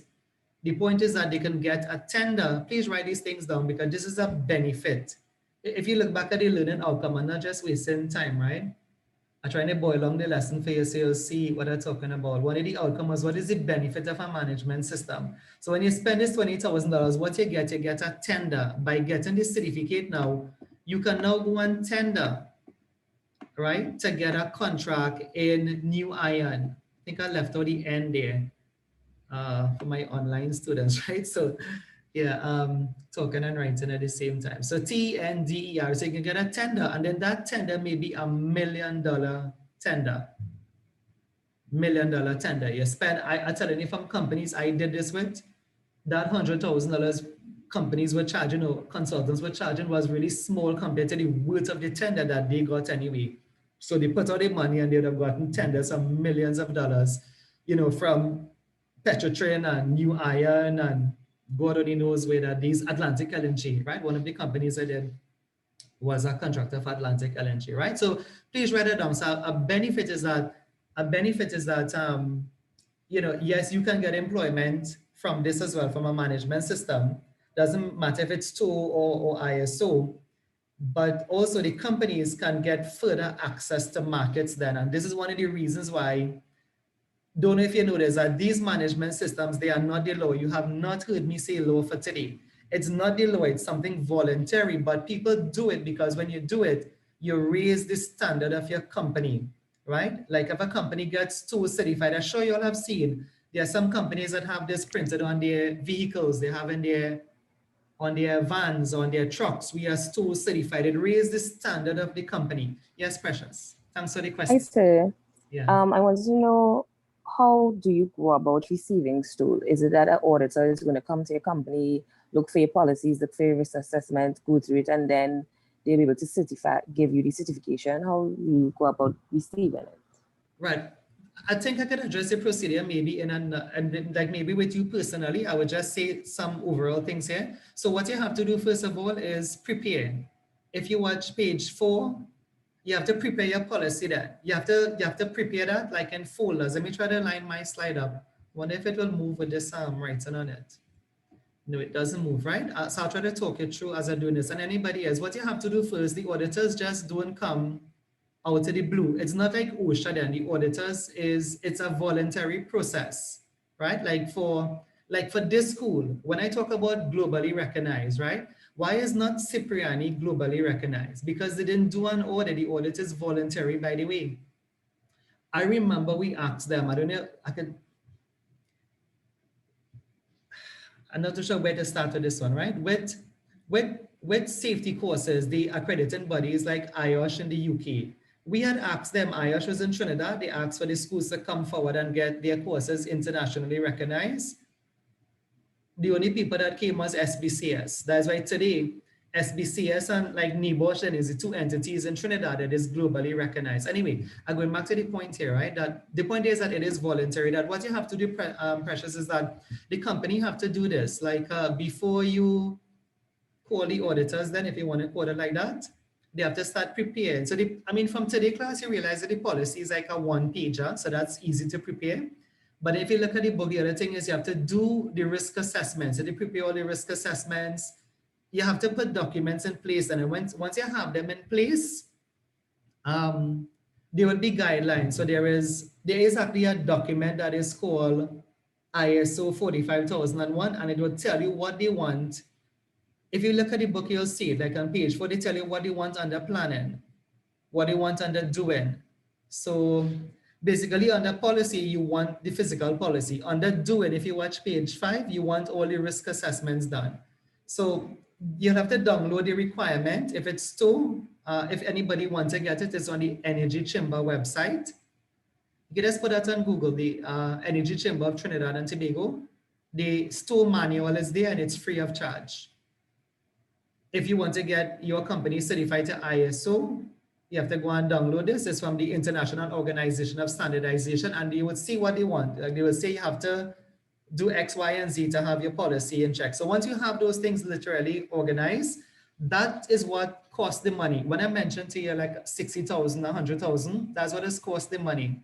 the point is that they can get a tender. Please write these things down because this is a benefit. If you look back at the learning outcome, I'm not just wasting time, right? I'm trying to boil down the lesson for you so you'll see what I'm talking about. One of the outcomes, what is the benefit of a management system? So when you spend this $20,000, what you get a tender. By getting this certificate now, you can now go and tender, right? To get a contract in New Iron. I think I left out the end there. For my online students, right? So yeah, talking and writing at the same time. So TNDER, so you can get a tender and then that tender may be $1 million tender. $1 million tender. You spend, I tell you, from companies I did this with, that $100,000 companies were charging or consultants were charging was really small compared to the worth of the tender that they got anyway. So they put out the money and they would have gotten tenders of millions of dollars, from Petrotrain and New Iron and God only knows where that these Atlantic LNG, right? One of the companies I did was a contractor for Atlantic LNG, right? So please write it down. So a benefit is that, yes, you can get employment from this as well, from a management system. Doesn't matter if it's TOE or ISO, but also the companies can get further access to markets then. And this is one of the reasons why, don't know if you notice that these management systems, they are not the law. You have not heard me say law for today. It's not the law, it's something voluntary, but people do it because when you do it, you raise the standard of your company, right? Like if a company gets TOE certified, I'm sure you all have seen, there are some companies that have this printed on their vehicles, they have on their vans, on their trucks. We are TOE certified. It raises the standard of the company. Yes, Precious. Thanks for the question. I say, Yeah. I wanted to know, how do you go about receiving stool? Is it that an auditor is going to come to your company, look for your policies, look for your risk assessment, go through it, and then they'll be able to give you the certification? How do you go about receiving it? Right. I think I could address the procedure maybe and like maybe with you personally. I would just say some overall things here. So what you have to do first of all is prepare. If you watch page 4, you have to prepare your policy there. You have to prepare that like in folders. Let me try to line my slide up. Wonder if it will move with this writing on it. No, it doesn't move, right? So I'll try to talk it through as I'm doing this. And anybody else, what you have to do first, the auditors just don't come out of the blue. It's not like OSHA then, the auditors it's a voluntary process, right? Like for this school, when I talk about globally recognized, right? Why is not Cipriani globally recognized? Because they didn't do an audit. The audit is voluntary, by the way. I remember we asked them, I don't know, I'm not too sure where to start with this one, right? With with safety courses, the accrediting bodies like IOSH in the UK, we had asked them, IOSH was in Trinidad, they asked for the schools to come forward and get their courses internationally recognized. The only people that came was SBCS. That's why today, SBCS and like NEBOSH, then is the two entities in Trinidad that is globally recognized. Anyway, I'm going back to the point here, right? That the point is that it is voluntary, that what you have to do, Precious, is that the company have to do this. Like before you call the auditors, then if you want to call it like that, they have to start preparing. So from today class, you realize that the policy is like a one-pager, so that's easy to prepare. But if you look at the book, the other thing is you have to do the risk assessments. So they prepare all the risk assessments. You have to put documents in place, and then once you have them in place, there will be guidelines. So there is actually a document that is called ISO 45001, and it will tell you what they want. If you look at the book, you'll see it, like on page 4, they tell you what they want under planning, what they want under doing. So basically under policy, you want the physical policy. Under doing, if you watch page 5, you want all the risk assessments done. So you'll have to download the requirement. If it's too, if anybody wants to get it, it's on the Energy Chamber website. You can just put that on Google, the Energy Chamber of Trinidad and Tobago. The store manual is there and it's free of charge. If you want to get your company certified to ISO, you have to go and download this. It's from the International Organization of Standardization, and you would see what they want. Like they will say you have to do X, Y, and Z to have your policy in check. So once you have those things literally organized, that is what costs the money. When I mentioned to you like 60,000, 100,000, that's what it's cost the money.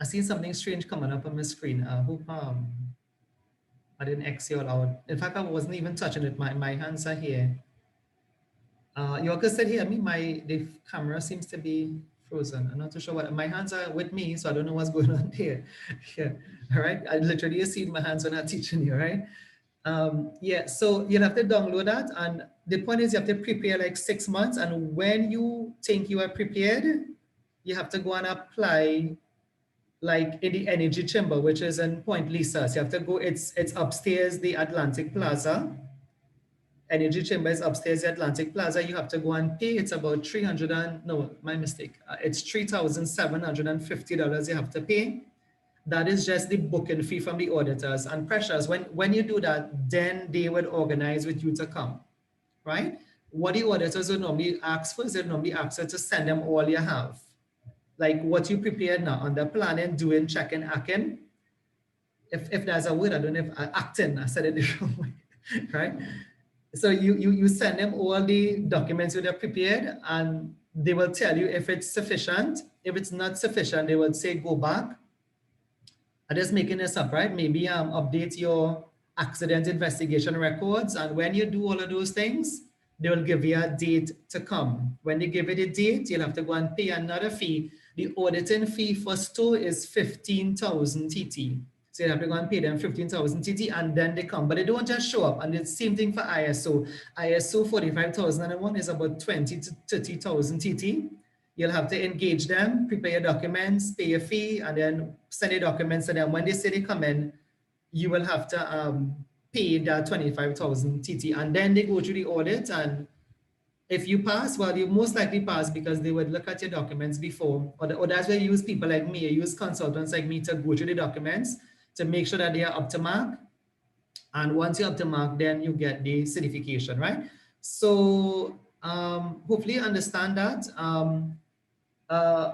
I see something strange coming up on my screen. I hope I didn't exhale out. In fact, I wasn't even touching it. My hands are here. You all can still hear me. The camera seems to be frozen. I'm not too sure what. My hands are with me, so I don't know what's going on there. Yeah. All right. I literally see my hands when I'm teaching you, right? Yeah. So you'll have to download that, and the point is you have to prepare like 6 months. And when you think you are prepared, you have to go and apply. Like in the Energy Chamber, which is in Point Lisa. So you have to go, it's upstairs, the Atlantic Plaza. Energy Chamber is upstairs, the Atlantic Plaza. You have to go and pay. It's about it's $3,750 you have to pay. That is just the booking fee from the auditors. And Precious, when you do that, then they would organize with you to come, right? What the auditors would normally ask for is they normally ask you to send them all you have. Like what you prepared now under planning, doing, checking, acting. If there's a word, I don't know if acting, I said it the wrong way, right? So you send them all the documents you have prepared, and they will tell you if it's sufficient. If it's not sufficient, they will say go back. I'm just making this up, right? Maybe update your accident investigation records, and when you do all of those things, they will give you a date to come. When they give you the date, you'll have to go and pay another fee. The auditing fee for store is 15,000 TT. So you have to go and pay them 15,000 TT, and then they come. But they don't just show up. And the same thing for ISO. ISO 45,001 is about 20 to 30,000 TT. You'll have to engage them, prepare your documents, pay a fee, and then send your documents to them. When they say they come in, you will have to pay that 25,000 TT, and then they go through the audit. And if you pass, well, you most likely pass because they would look at your documents before, or that's where you use people like me, you use consultants like me to go through the documents to make sure that they are up to mark. And once you're up to mark, then you get the certification, right? So hopefully you understand that.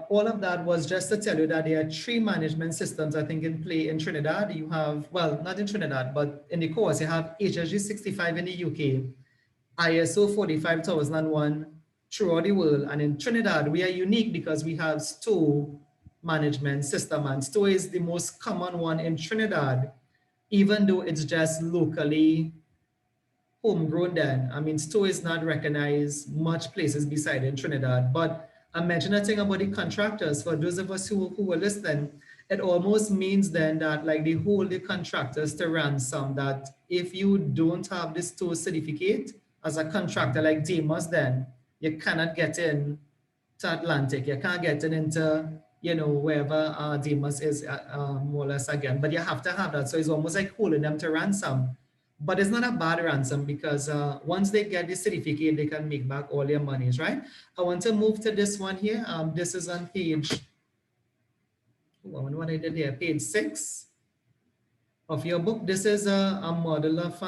All of that was just to tell you that there are 3 management systems, I think, in play in Trinidad. You have, well, not in Trinidad, but in the course, you have HSE 65 in the UK, ISO 45001 throughout the world. And in Trinidad, we are unique because we have store management system, and store is the most common one in Trinidad, even though it's just locally homegrown then. I mean, store is not recognized much places beside in Trinidad. But I mentioned a thing about the contractors. For those of us who were listening, it almost means then that like they hold the contractors to ransom, that if you don't have this store certificate as a contractor like Demas, then you cannot get in to Atlantic. You can't get into, you know, wherever Demas is more or less again, but you have to have that. So it's almost like holding them to ransom. But it's not a bad ransom because once they get the certificate, they can make back all their monies, right? I want to move to this one here. This is on page, I wonder what I did there, page 6 of your book. This is a model of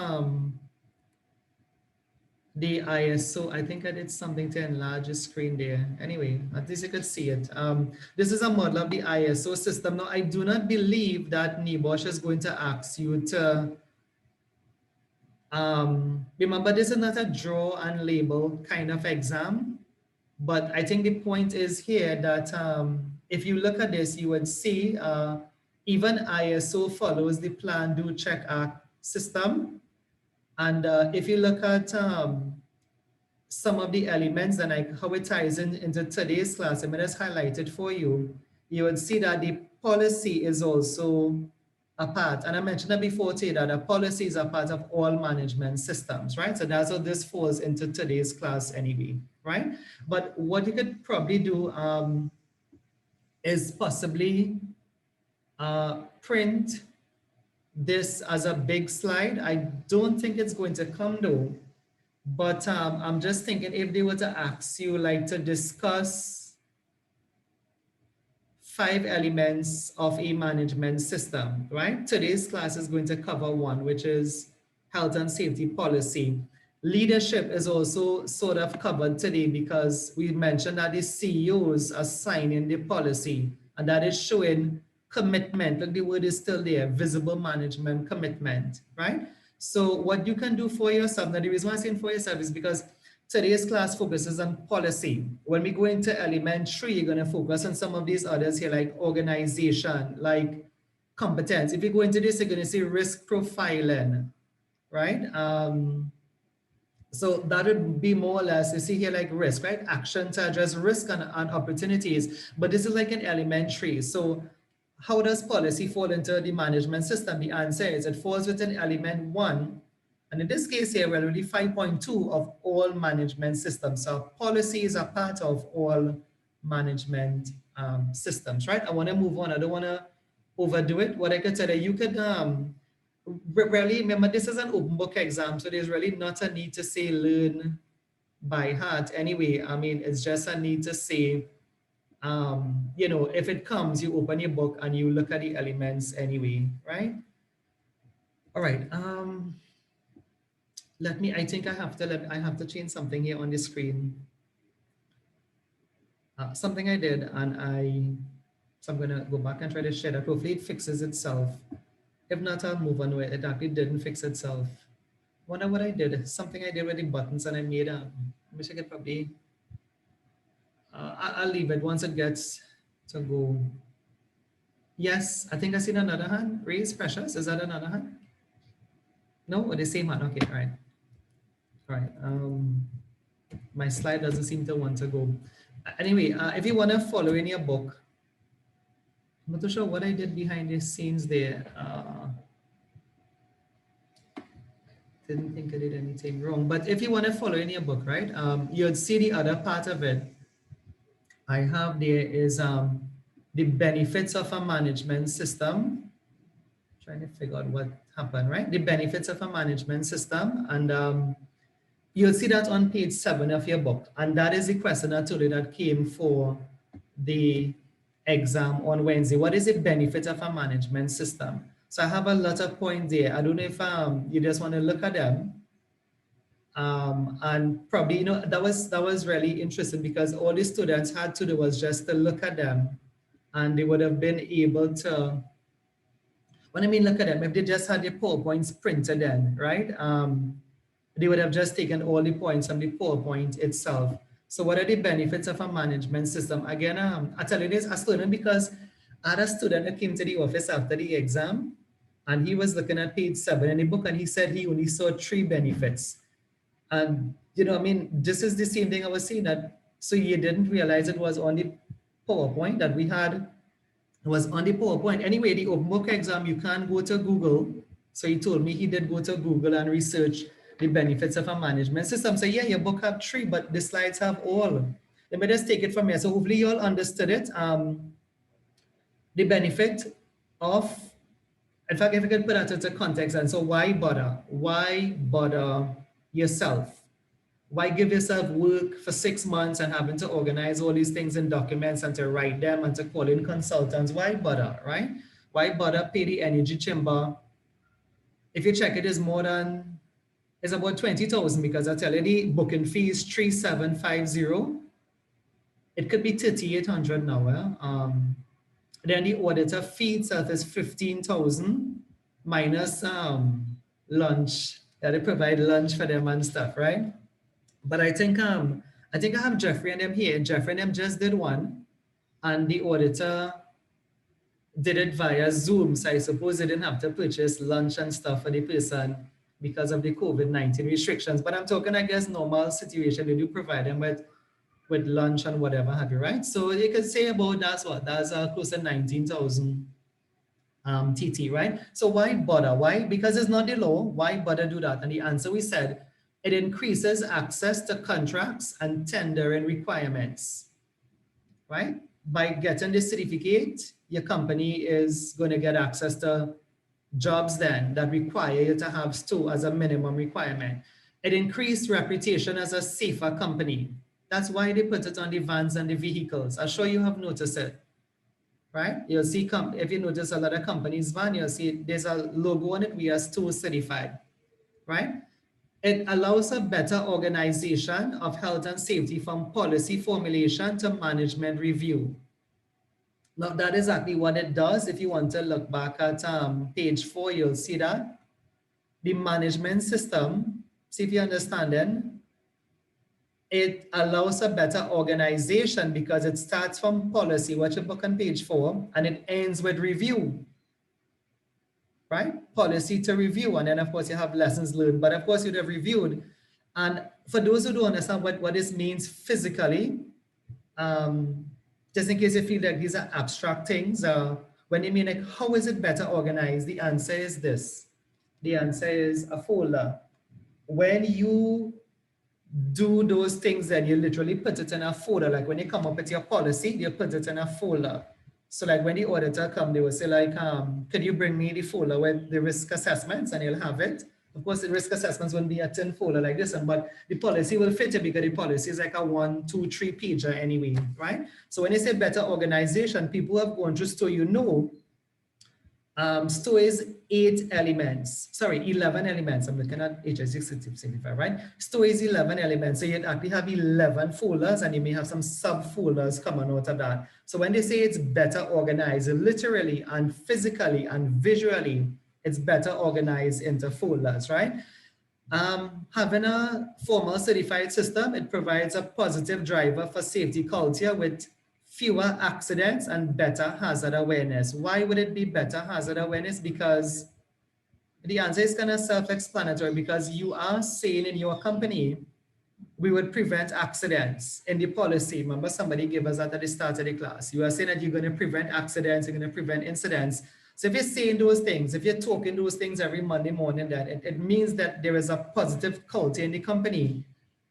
the ISO. I think I did something to enlarge the screen there. Anyway, at least you could see it. This is a model of the ISO system. Now, I do not believe that NEBOSH is going to ask you to, remember, this is not a draw and label kind of exam, but I think the point is here that if you look at this, you would see even ISO follows the plan, do, check, act system. And if you look at some of the elements and how it ties into today's class, I'm just highlight it for you. You would see that the policy is also a part, and I mentioned that before today, that the policy is a part of all management systems, right? So that's how this falls into today's class anyway, right? But what you could probably do is possibly print this as a big slide. I don't think it's going to come though. But I'm just thinking if they were to ask you like to discuss 5 elements of a management system, right? Today's class is going to cover one, which is health and safety policy. Leadership is also sort of covered today because we mentioned that the CEOs are signing the policy and that is showing commitment. Like the word is still there, visible management commitment, right? So what you can do for yourself, now the reason why I'm saying for yourself is because today's class focuses on policy. When we go into element 3, you're going to focus on some of these others here, like organization, like competence. If you go into this, you're going to see risk profiling, right? So that would be more or less, you see here like risk, right? Action to address risk and opportunities. But this is like an element 3. So how does policy fall into the management system? The answer is it falls within element 1. And in this case here, we're already 5.2 of all management systems. So policy is a part of all management systems, right? I want to move on. I don't want to overdo it. What I could tell you, you could really remember this is an open book exam. So there's really not a need to say learn by heart. Anyway, I mean, it's just a need to say, you know, if it comes, you open your book and you look at the elements anyway, right? All right. I think I have to change something here on the screen. Something I did, and so I'm gonna go back and try to share that. Hopefully it fixes itself. If not, I'll move on with it. It actually didn't fix itself. Wonder what I did. Something I did with the buttons and I made I wish I could probably, I'll leave it once it gets to go. Yes, I think I seen another hand raised. Precious, is that another hand? No, or the same hand? Okay, all right. All right, my slide doesn't seem to want to go. Anyway, if you want to follow in your book, I'm not too sure what I did behind the scenes there. Didn't think I did anything wrong, but if you want to follow in your book, right, you'd see the other part of it. I have there is the benefits of a management system. Trying to figure out what happened, right? The benefits of a management system, and you'll see that on page 7 of your book, and that is the question I told you that came for the exam on Wednesday. What is the benefit of a management system? So I have a lot of points there. I don't know if you just want to look at them. And probably, you know, that was really interesting because all the students had to do was just to look at them, and they would have been able to, when I mean look at them, if they just had the PowerPoints printed in, right? They would have just taken all the points from the PowerPoint itself. So what are the benefits of a management system? Again, I tell you this, a student, because I had a student that came to the office after the exam, and he was looking at page 7 in the book, and he said he only saw 3 benefits. And, you know, I mean, this is the same thing I was saying, that, so you didn't realize it was on the PowerPoint that we had, it was on the PowerPoint. Anyway, the open book exam, you can't go to Google. So he told me he did go to Google and research the benefits of a management system. So yeah, your book have 3, but the slides have all. Let me just take it from here. So hopefully you all understood it. The benefit of In fact, if you could put that into context, and so why bother? Why bother yourself? Why give yourself work for 6 months and having to organize all these things in documents and to write them and to call in consultants? Why bother, right? Why bother pay the energy chamber? If you check it, is more than, it's about 20,000, because I tell you the booking fee is 3,750. It could be 3,800 now. Then the auditor fee itself is 15,000 minus lunch. That they provide lunch for them and stuff, right? But I think I have Jeffrey and them here. Jeffrey and them just did one, and the auditor did it via Zoom. So I suppose they didn't have to purchase lunch and stuff for the person because of the COVID-19 restrictions. But I'm talking, I guess, normal situation. They do provide them with lunch and whatever have you, right? So you could say about that's close to 19,000 TT, right? So why bother? Why? Because it's not the law. Why bother do that? And the answer, we said, it increases access to contracts and tendering requirements, right? By getting this certificate, your company is going to get access to jobs then that require you to have STO as a minimum requirement. It increased reputation as a safer company. That's why they put it on the vans and the vehicles. I'm sure you have noticed it, right? You'll see, if you notice a lot of companies' van, you'll see there's a logo on it, we are STO certified, right? It allows a better organization of health and safety from policy formulation to management review. Now, that is exactly what it does. If you want to look back at page 4, you'll see that the management system, see if you understand then, it allows a better organization because it starts from policy, watch your book on page 4, and it ends with review, right? Policy to review. And then of course you have lessons learned, but of course you'd have reviewed. And for those who don't understand what this means physically, just in case you feel like these are abstract things, when you mean like, how is it better organized? The answer is this. The answer is a folder. When you do those things, then you literally put it in a folder. Like when you come up with your policy, you put it in a folder. So like when the auditor come, they will say like, could you bring me the folder with the risk assessments, and you'll have it. Of course, the risk assessments won't be a 10 folder like this one, but the policy will fit it because the policy is like a 1, 2, 3 pager anyway, right? So when they say better organization, people have gone through STO, you know, STO is 11 elements. I'm looking at HSE 65, right? STO is 11 elements. So you'd actually have 11 folders, and you may have some sub-folders coming out of that. So when they say it's better organized, literally and physically and visually, it's better organized into folders, right? Having a formal certified system, it provides a positive driver for safety culture with fewer accidents and better hazard awareness. Why would it be better hazard awareness? Because the answer is kind of self-explanatory, because you are saying in your company, we would prevent accidents. In the policy, remember somebody gave us that at the start of the class. You are saying that you're going to prevent accidents, you're going to prevent incidents. So if you're saying those things, if you're talking those things every Monday morning, that it means that there is a positive culture in the company.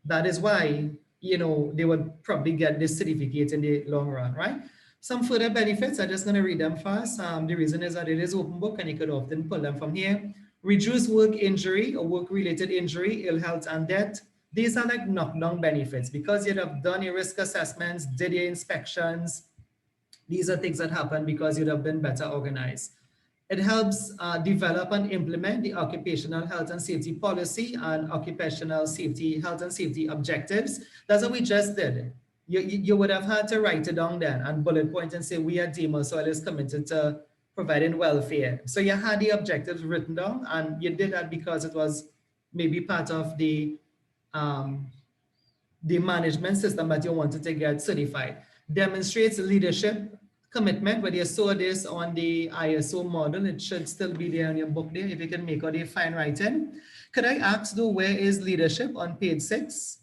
That is why, you know, they would probably get this certificate in the long run, right? Some further benefits, I'm just going to read them fast. The reason is that it is open book and you could often pull them from here. Reduce work injury or work-related injury, ill health and death. These are like knockdown benefits because you'd have done your risk assessments, did your inspections. These are things that happen because you'd have been better organized. It helps develop and implement the occupational health and safety policy and occupational safety, health and safety objectives. That's what we just did. You would have had to write it down then and bullet point and say, we at DEMOS Soil is committed to providing welfare. So you had the objectives written down, and you did that because it was maybe part of the management system that you wanted to get certified. Demonstrates leadership commitment. Whether you saw this on the ISO model, it should still be there on your book there if you can make out the fine writing. Could I ask though, where is leadership on page 6?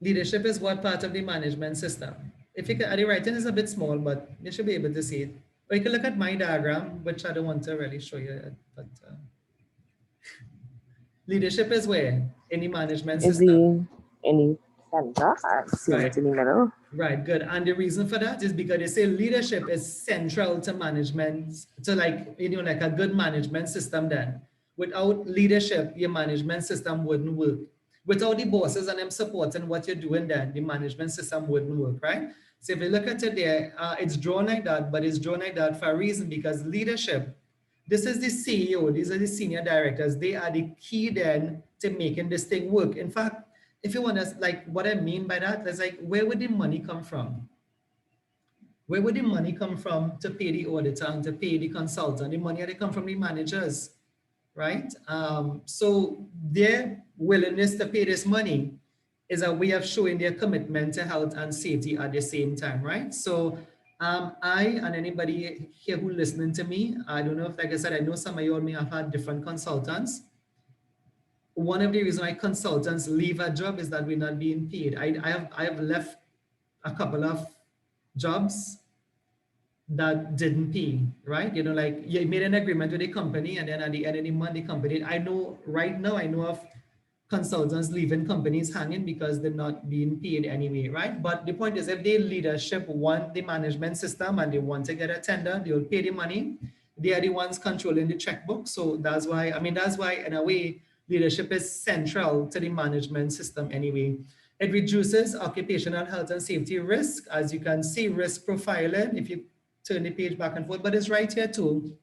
Leadership is what part of the management system? If you can, the writing is a bit small, but you should be able to see it. Or you can look at my diagram, which I don't want to really show you, but leadership is where? In the management system. center. I'm seeing it in the middle. Right, good. And the reason for that is because they say leadership is central to management, to like, like a good management system then. Without leadership, your management system wouldn't work. Without the bosses and them supporting what you're doing then, the management system wouldn't work, right? So if you look at it there, it's drawn like that, but it's drawn like that for a reason because leadership, this is the CEO, these are the senior directors, they are the key then to making this thing work. In fact, if you want to, like, what I mean by that is like, where would the money come from? Where would the money come from to pay the auditor and to pay the consultant? The money had to come from the managers, right? So their willingness to pay this money is a way of showing their commitment to health and safety at the same time, right? So I and anybody here who listening to me, I don't know if, like I said, I know some of you all may have had different consultants. One of the reasons why consultants leave a job is that we're not being paid. I have left a couple of jobs that didn't pay, right? Like you made an agreement with the company and then at the end of the month, the company, I know right now, I know of consultants leaving companies hanging because they're not being paid anyway, right? But the point is if the leadership want the management system and they want to get a tender, they will pay the money. They are the ones controlling the checkbook. So that's why in a way, leadership is central to the management system anyway. It reduces occupational health and safety risk. As you can see, risk profiling, if you turn the page back and forth, but it's right here too.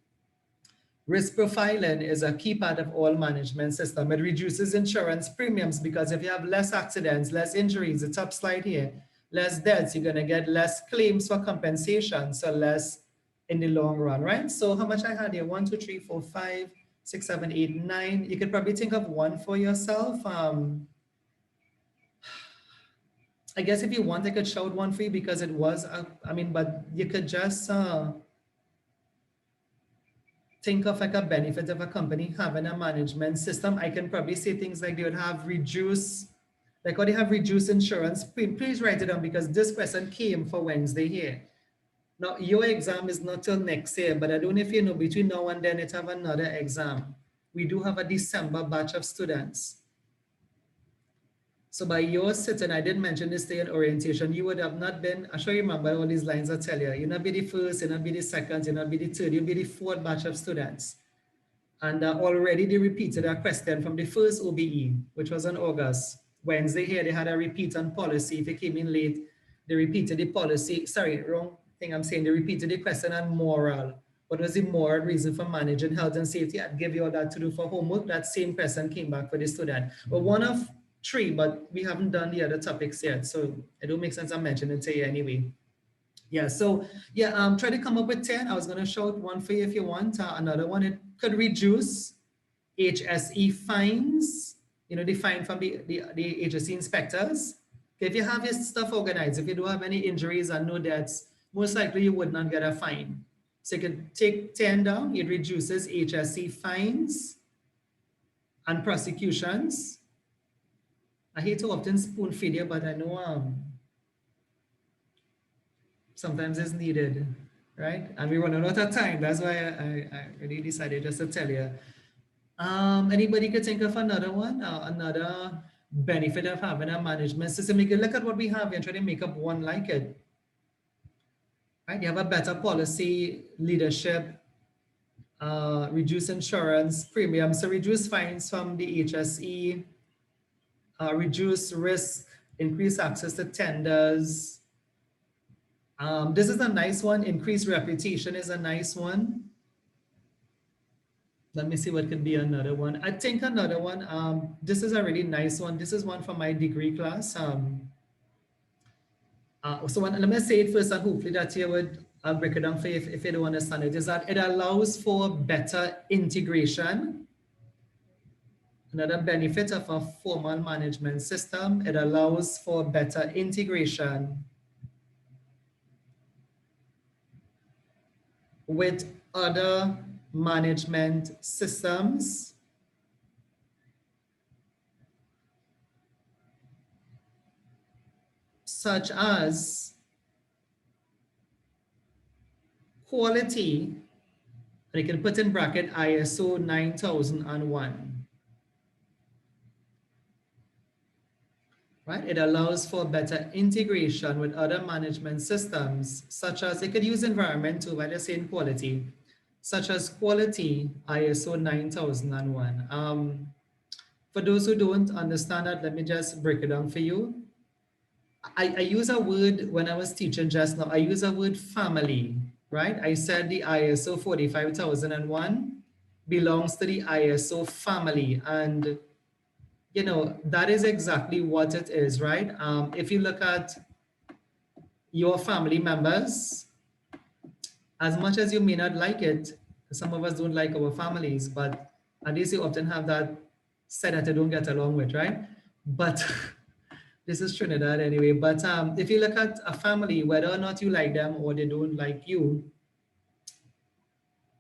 Risk profiling is a key part of all management system. It reduces insurance premiums because if you have less accidents, less injuries, the top slide here, less deaths, you're gonna get less claims for compensation, so less in the long run, right? So how much I had here? 1, 2, 3, 4, 5, 6, 7, 8, 9. You could probably think of one for yourself. I guess if you want, I could shout one for you because it was, but you could just think of like a benefit of a company having a management system. I can probably say things like they would have reduced, like, or they have reduced insurance. Please write it down because this person came for Wednesday here. Now, your exam is not till next year, but I don't know if you know, between now and then, it have another exam. We do have a December batch of students. So by your sitting, I did mention this day in orientation, you would have not been, I'm sure you remember all these lines I tell you, you'll not be the first, you'll not be the second, you'll not be the third, you'll be the fourth batch of students. And already they repeated a question from the first OBE, which was in August. Wednesday here, they had a repeat on policy. If you came in late, they repeated the policy. Sorry, wrong thing I'm saying. They repeated the question on moral. What was the moral reason for managing health and safety? I'd give you all that to do for homework. That same person came back for the student. But one of 3, but we haven't done the other topics yet. So it don't make sense I'm mentioning it to you anyway. Yeah, so yeah, try to come up with 10. I was gonna shout one for you if you want. Another one, it could reduce HSE fines, the fine from the HSE inspectors. If you have your stuff organized, if you don't have any injuries and no deaths, most likely you would not get a fine. So you can take 10 down, it reduces HSE fines and prosecutions. I hate to often spoon feed you, but I know sometimes it's needed, right? And we run out of time. That's why I really decided just to tell you. Anybody could think of another one, another benefit of having a management system. You can look at what we have and try to make up one like it. Right? You have a better policy, leadership, reduce insurance premiums, so reduce fines from the HSE, reduce risk, increase access to tenders. This is a nice one. Increased reputation is a nice one. Let me see what could be another one. I think another one, this is a really nice one. This is one from my degree class. Let me say it first and hopefully that you would break it down for you if you don't understand it, is that it allows for better integration. Another benefit of a formal management system, it allows for better integration with other management systems such as quality, and you can put in bracket ISO 9001. right? It allows for better integration with other management systems, such as, it could use environment too, by just saying quality, such as quality ISO 9001. For those who don't understand that, let me just break it down for you. I use a word when I was teaching just now, I use a word family, right? I said the ISO 45001 belongs to the ISO family, and you know, that is exactly what it is, right? If you look at your family members, as much as you may not like it, some of us don't like our families, but at least you often have that set that you don't get along with, right? But this is Trinidad anyway. But if you look at a family, whether or not you like them or they don't like you,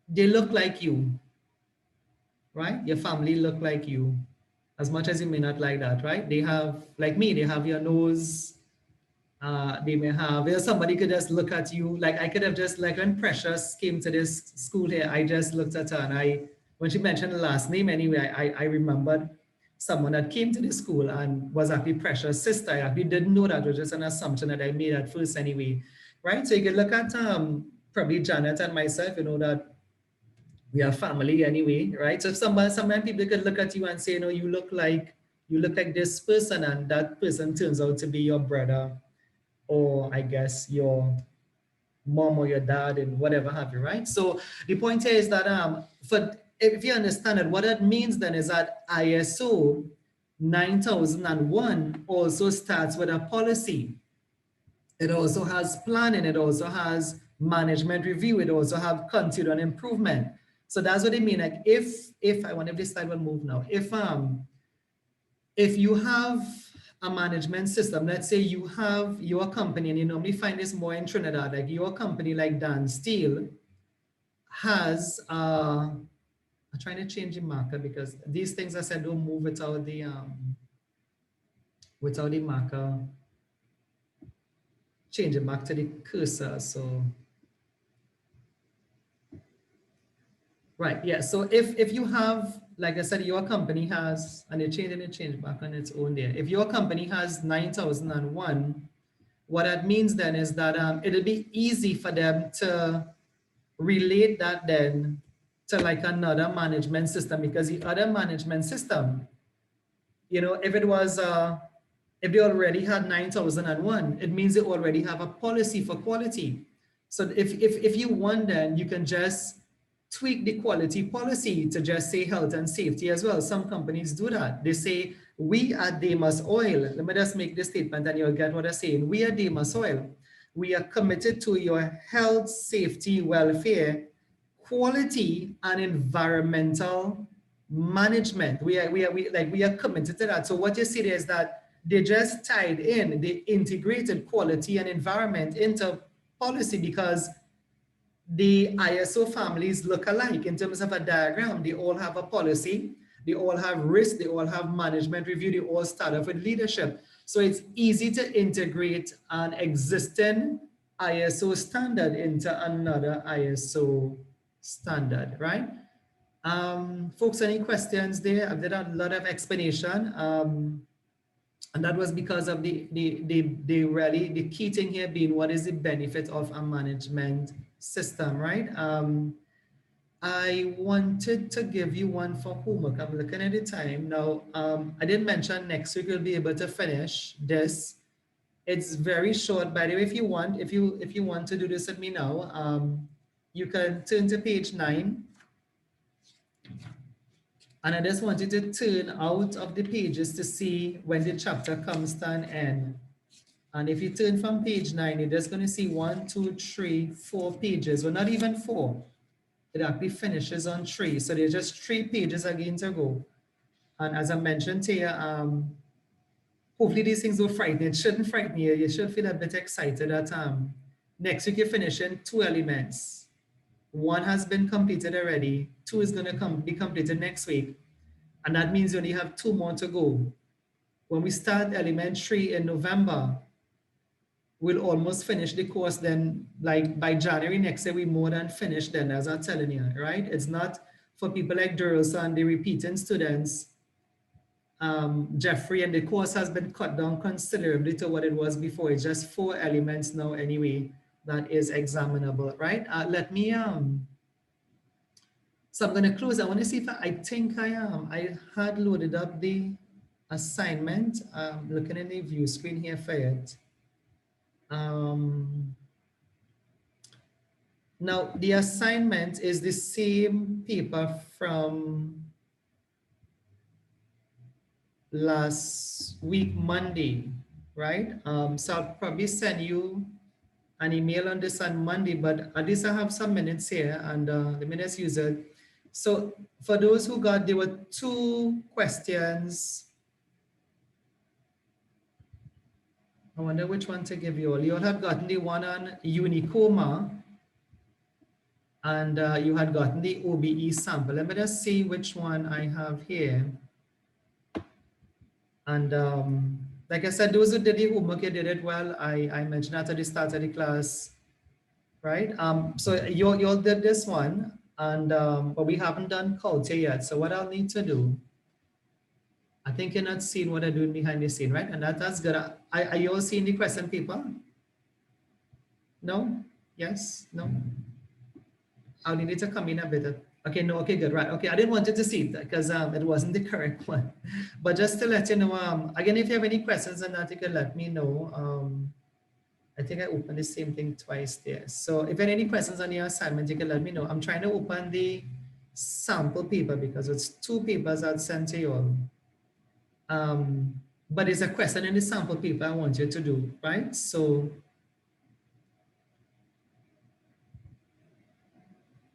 they look like you, right? Your family look like you, as much as you may not like that, right? They have, like me, they have your nose. They may have, somebody could just look at you. Like I could have just, like when Precious came to this school here, I just looked at her and when she mentioned the last name anyway, I remembered someone that came to the school and was actually Precious' sister. I actually didn't know that, it was just an assumption that I made at first anyway, right? So you could look at probably Janet and myself, you know, that we are family anyway, right? So sometimes people could look at you and say, you know, you look like this person, and that person turns out to be your brother, or I guess your mom or your dad and whatever have you, right? So the point here is that if you understand it, what that means then is that ISO 9001 also starts with a policy. It also has planning, it also has management review, it also have continuous improvement. So that's what I mean. Like if I want, if this slide will move now, if you have a management system, let's say you have your company, and you normally find this more in Trinidad, like your company like Dan Steele has, I'm trying to change the marker because these things I said don't move without the marker. Change it back to the cursor, so. Right, yeah, so if you have, like I said, your company has, and it changed back on its own there. If your company has 9001, what that means then is that it'll be easy for them to relate that then to like another management system, because the other management system, you know, if it was, if they already had 9001, it means they already have a policy for quality. So if you want, then you can just tweak the quality policy to just say health and safety as well. Some companies do that. They say, we at Demas Oil, let me just make this statement and you'll get what I'm saying. We at Demas Oil, we are committed to your health, safety, welfare, quality, and environmental management. We are committed to that. So what you see there is that they just tied in, they integrated quality and environment into policy, because the ISO families look alike in terms of a diagram. They all have a policy, they all have risk, they all have management review, they all start off with leadership. So it's easy to integrate an existing ISO standard into another ISO standard, right? Folks, any questions there? I've done a lot of explanation. And that was because of the key thing here being, what is the benefit of a management system, right? I wanted to give you one for homework. I'm looking at the time now. I didn't mention next week we'll be able to finish this. It's very short, by the way. If you want to do this with me now, you can turn to page 9. And I just want you to turn out of the pages to see when the chapter comes to an end. And if you turn from page 9, you're just going to see 1, 2, 3, 4 pages. Well, not even 4. It actually finishes on 3. So there's just 3 pages again to go. And as I mentioned to you, hopefully these things don't frighten you. It shouldn't frighten you. You should feel a bit excited that next week you're finishing 2 elements. 1 has been completed already. 2 is going to be completed next week. And that means you only have 2 more to go. When we start element 3 in November, we'll almost finish the course then. Like by January next year, we more than finished then, as I'm telling you, right? It's not for people like Durrell and the repeating students. Jeffrey, and the course has been cut down considerably to what it was before. It's just 4 elements now anyway that is examinable, right? Let me, so I'm going to close. I want to see if I think I had loaded up the assignment. Looking in the view screen here for it. Now, the assignment is the same paper from last week, Monday, right? So I'll probably send you an email on this on Monday, but at least I have some minutes here and the minutes use it. So for those who got, there were 2 questions. I wonder which one to give you all. You all had gotten the one on Unicoma, and you had gotten the OBE sample. Let me just see which one I have here. And like I said, those who did the homework, you did it well. I mentioned that at the start of the class, right? So you all did this one, and but we haven't done culture yet. So what I'll need to do, I think you're not seeing what I'm doing behind the scene, right? And that's good. Are you all seeing the question paper? No? Yes? No? I'll need it to come in a bit. Okay, no, okay, good, right. Okay, I didn't want you to see it because it wasn't the correct one. But just to let you know, again, if you have any questions on that, you can let me know. I think I opened the same thing twice there. So if you have any questions on your assignment, you can let me know. I'm trying to open the sample paper because it's 2 papers I'll send to you all. But there's a question in the sample paper I want you to do, right? So,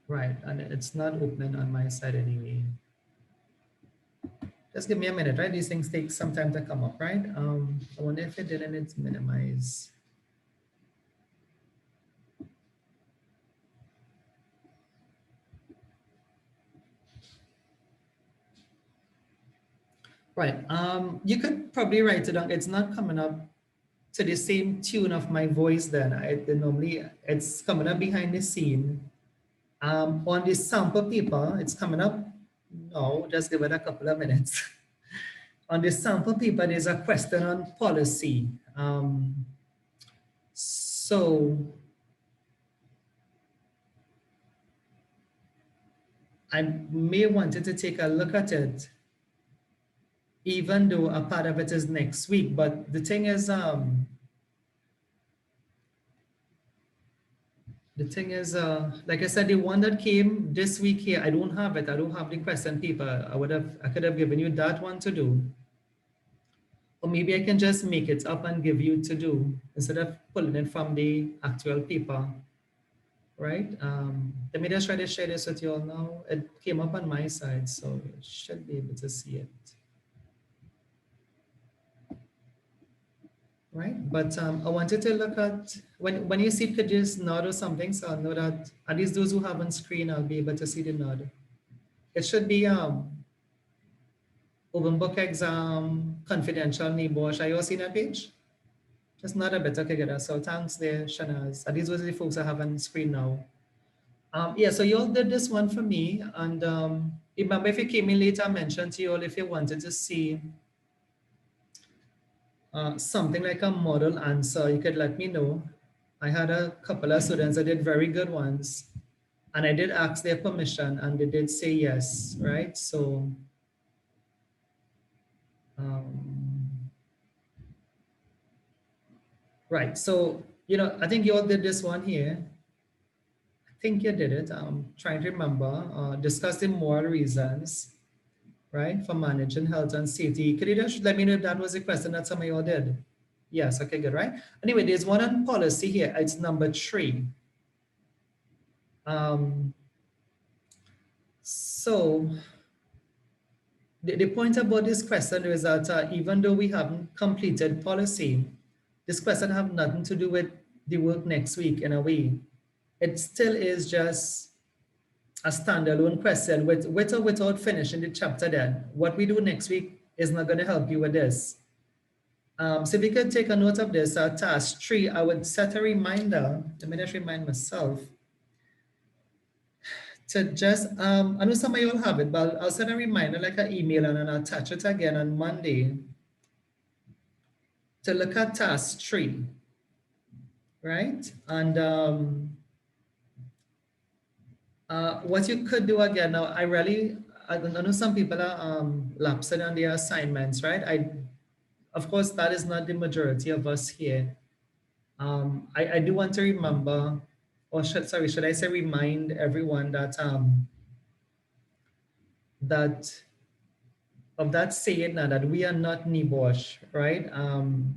right, and it's not opening on my side anyway. Just give me a minute, right? These things take some time to come up, right? I wonder if it didn't, it's minimize. Right, you could probably write it down. It's not coming up to the same tune of my voice then. Normally it's coming up behind the scene. On the sample paper, it's coming up. No, just give it a couple of minutes. On the sample paper, there's a question on policy. So I may want you to take a look at it, even though a part of it is next week. But the thing is, like I said, the one that came this week here, I don't have it. I don't have the question paper. I could have given you that one to do. Or maybe I can just make it up and give you to do instead of pulling it from the actual paper, right? Let me just try to share this with you all now. It came up on my side, so you should be able to see it. Right, but I wanted to look at, when you see it, could just nod or something, so I'll know that at least those who have on screen, I'll be able to see the nod. It should be open book exam, confidential NEBOSH. Are you all seeing that page? Just nod a bit, okay, good. So thanks there, Shanaz. At least those are the folks I have on screen now. Yeah, so you all did this one for me. And remember, if you came in later, I mentioned to you all if you wanted to see something like a model answer, you could let me know. I had a couple of students that did very good ones, and I did ask their permission and they did say yes, right? So, right, so, you know, I think you all did this one here. I think you did it. I'm trying to remember, discussing moral reasons, right, for managing health and safety. Could you just let me know if that was a question that some of you all did? Yes, okay, good, right? Anyway, there's one on policy here. It's number 3. So the point about this question is that even though we haven't completed policy, this question have nothing to do with the work next week in a way. It still is just a standalone question with or without finishing the chapter then. What we do next week is not going to help you with this. So if you could take a note of this, task 3, I would set a reminder, let me just remind myself, to just, I know some of you will have it, but I'll send a reminder, like an email, and then I'll attach it again on Monday to look at task 3, right? And what you could do again, now I know some people are lapsing on their assignments, right? Of course, that is not the majority of us here. I do want to remember, or should I say remind everyone that that of that saying now that we are not NEBOSH, right? And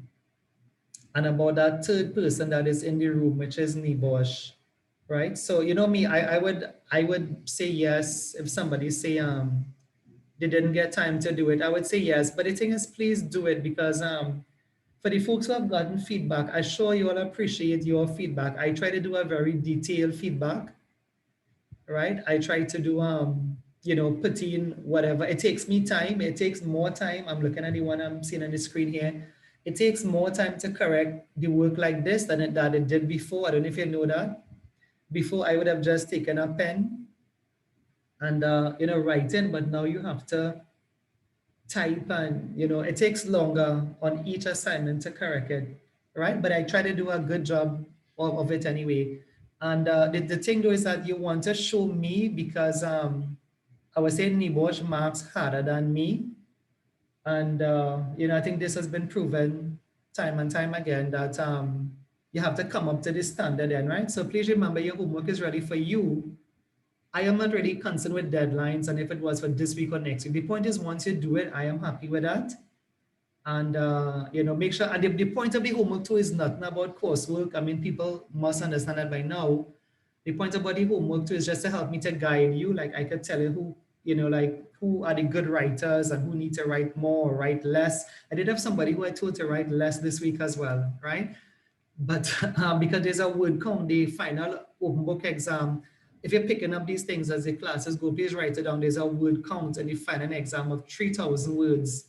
about that third person that is in the room, which is NEBOSH, right? So you know me, I would say yes if somebody say they didn't get time to do it. I would say yes, but the thing is, please do it, because for the folks who have gotten feedback, I sure you all appreciate your feedback. I try to do a very detailed feedback, right? I try to do you know, put in whatever. It takes me time. It takes more time. I'm looking at the one I'm seeing on the screen here. It takes more time to correct the work like this than it did before. I don't know if you know that. Before, I would have just taken a pen and you know, writing, but now you have to type, and you know, it takes longer on each assignment to correct it, right? But I try to do a good job of it anyway. And the thing though is that you want to show me, because I was saying NEBOSH marks harder than me. And you know, I think this has been proven time and time again that you have to come up to this standard then, right? So please remember, your homework is ready for you. I am not really concerned with deadlines and if it was for this week or next week. The point is, once you do it, I am happy with that. And you know, make sure, and the point of the homework too is not about coursework. I mean, people must understand that by now. The point about the homework too is just to help me to guide you. Like I could tell you who, you know, like who are the good writers and who need to write more or write less. I did have somebody who I told to write less this week as well, right? But because there's a word count, the final open book exam, if you're picking up these things as the classes go, please write it down. There's a word count in the final exam of 3,000 words.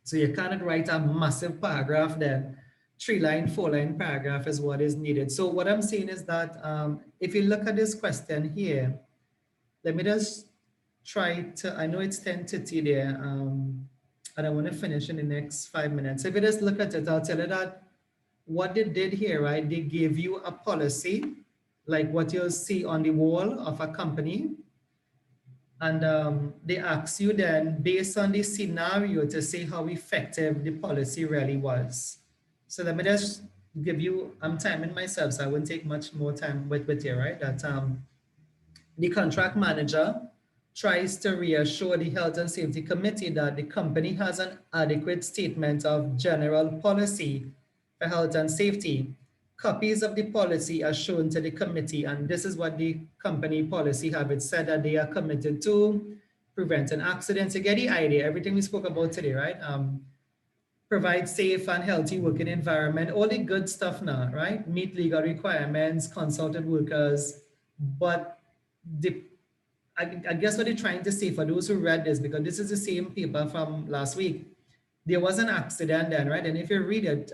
So you cannot write a massive paragraph there. 3-line, 4-line paragraph is what is needed. So what I'm saying is that if you look at this question here, let me just try to, I know it's 10:30 there, and I want to finish in the next 5 minutes. If you just look at it, I'll tell you that what they did here, right? They gave you a policy, like what you'll see on the wall of a company. And they ask you then, based on the scenario, to say how effective the policy really was. So let me just give you, I'm timing myself, so I won't take much more time with you, right? That the contract manager tries to reassure the Health and Safety Committee that the company has an adequate statement of general policy for health and safety. Copies of the policy are shown to the committee, and this is what the company policy have. It said that they are committed to preventing accidents. You get the idea, everything we spoke about today, right? Provide safe and healthy working environment, all the good stuff now, right? Meet legal requirements, consulted workers. But I guess what they're trying to say for those who read this, because this is the same paper from last week, there was an accident then, right? And if you read it,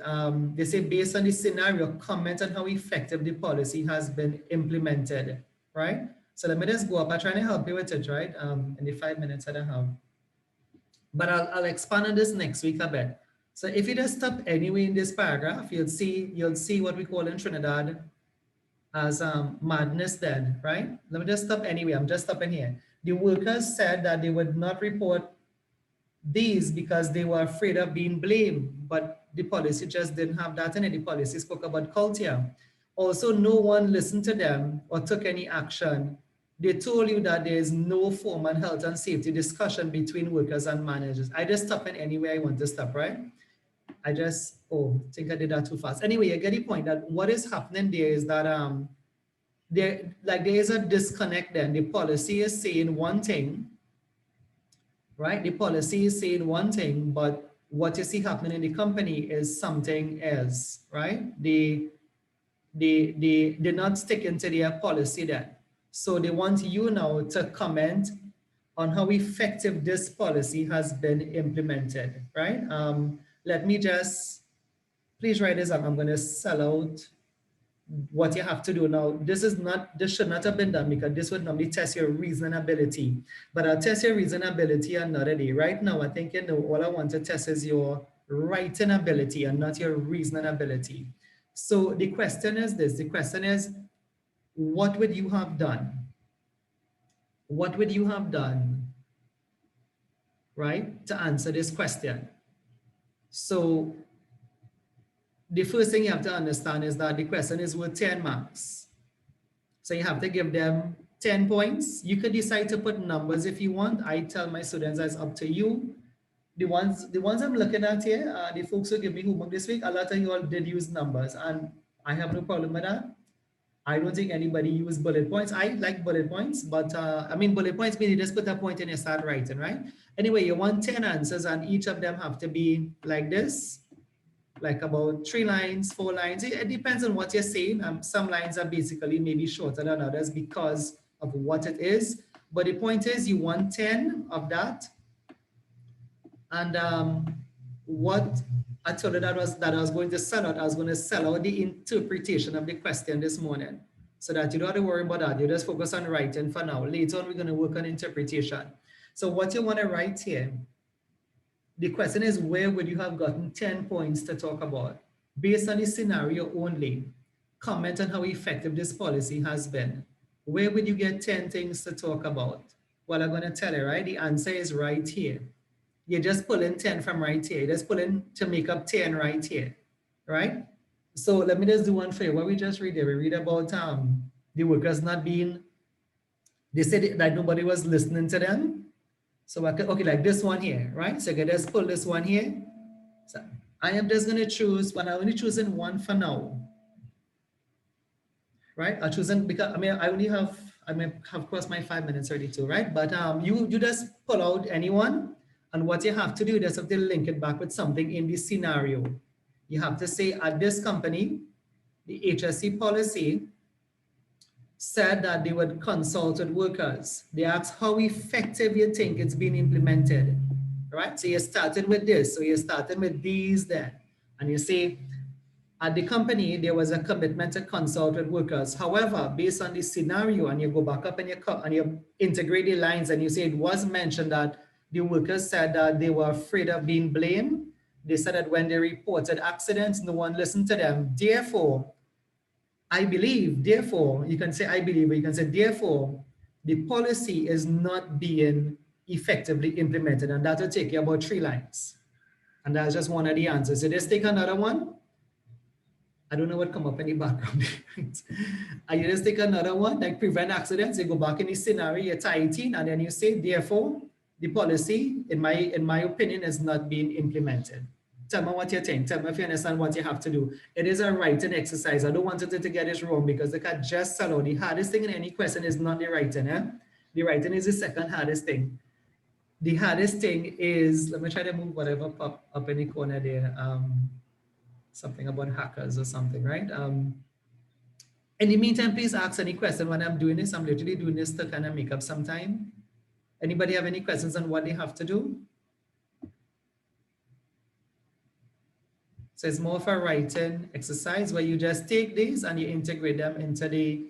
they say, based on the scenario, comment on how effective the policy has been implemented, right? So let me just go up. I'm trying to help you with it, right? In the 5 minutes that I have. But I'll expand on this next week a bit. So if you just stop anyway in this paragraph, you'll see what we call in Trinidad as madness then, right? Let me just stop anyway. I'm just stopping here. The workers said that they would not report these because they were afraid of being blamed, but the policy just didn't have that in it. The policy spoke about culture. Also, no one listened to them or took any action. They told you that there is no formal health and safety discussion between workers and managers. I just stop in anywhere I want to stop, right? I think I did that too fast. Anyway, you get the point that what is happening there is that there is a disconnect then. The policy is saying one thing, right? The policy is saying one thing, but what you see happening in the company is something else, right? They're not sticking to their policy then. So they want you now to comment on how effective this policy has been implemented, right? Let me just, please write this up. I'm going to sell out what you have to do now. This should not have been done because this would normally test your reasonability. But I'll test your reasonability another day. Right now, I think all I want to test is your writing ability and not your reasoning ability. So the question is this. The question is, what would you have done? What would you have done, right, to answer this question? So the first thing you have to understand is that the question is worth 10 marks. So you have to give them 10 points. You could decide to put numbers if you want. I tell my students that's up to you. The ones I'm looking at here, the folks who give me homework this week, a lot of you all did use numbers, and I have no problem with that. I don't think anybody used bullet points. I like bullet points, but I mean, bullet points mean you just put a point and you start writing, right? Anyway, you want 10 answers and each of them have to be like this, like about 3 lines, 4 lines. It depends on what you're saying. Some lines are basically maybe shorter than others because of what it is. But the point is you want 10 of that. And what I told you that I was going to sell out. I was going to sell out the interpretation of the question this morning, so that you don't have to worry about that. You just focus on writing for now. Later on, we're going to work on interpretation. So what you want to write here, the question is, where would you have gotten 10 points to talk about? Based on the scenario only, comment on how effective this policy has been. Where would you get 10 things to talk about? Well, I'm going to tell you, right? The answer is right here. You just pull in 10 from right here. You just pull in to make up 10 right here, right? So let me just do one for you. What we just read there, we read about the workers not being, they said that nobody was listening to them. So I could, okay, like this one here, right? So I can just pull this one here. So I am just going to choose, but I'm only choosing one for now, right? I'm choosing because I may have crossed my 5 minutes already too, right? But you just pull out anyone. And what you have to do is have to link it back with something in the scenario. You have to say, at this company, the HSE policy said that they would consult with workers. They asked how effective you think it's been implemented, right? So you started with this. So you started with these then. And you say, at the company, there was a commitment to consult with workers. However, based on the scenario, and you go back up and you integrate the lines and you say it was mentioned that the workers said that they were afraid of being blamed. They said that when they reported accidents, no one listened to them. Therefore, I believe, therefore, you can say I believe, but you can say therefore, the policy is not being effectively implemented. And that will take you about 3 lines. And that's just one of the answers. So let's take another one. I don't know what come up in the background. And you just take another one, like prevent accidents. You go back in the scenario, you tie it in, and then you say, therefore, the policy, in my opinion, is not being implemented. Tell me what you think. Tell me if you understand what you have to do. It is a writing exercise. I don't want you to get it wrong because they can just sell out. The hardest thing in any question is not the writing. The writing is the second hardest thing. The hardest thing is, let me try to move whatever pop up in the corner there. Something about hackers or something, right? In the meantime, please ask any question when I'm doing this. I'm literally doing this to kind of make up some time. Anybody have any questions on what they have to do? So it's more of a writing exercise where you just take these and you integrate them into the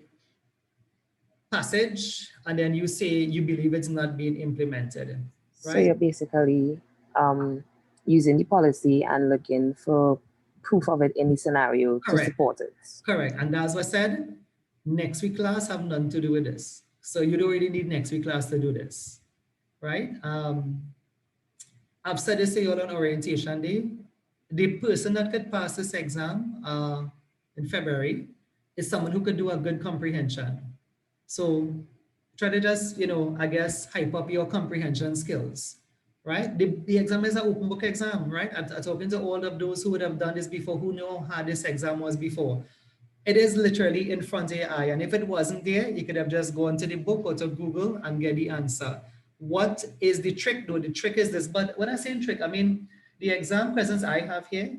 passage, and then you say you believe it's not being implemented, right? So you're basically using the policy and looking for proof of it in the scenario to support it. Correct. And as I said, next week class have nothing to do with this. So you don't really need next week class to do this, right? I've said this to you all on orientation day. The person that could pass this exam in February is someone who could do a good comprehension. So try to just, I guess, hype up your comprehension skills, right? The exam is an open book exam, right? I'm talking to all of those who would have done this before, who know how hard this exam was before. It is literally in front of your eye. And if it wasn't there, you could have just gone to the book or to Google and get the answer. What is the trick though? The trick is this, but when I say trick, I mean, the exam questions I have here,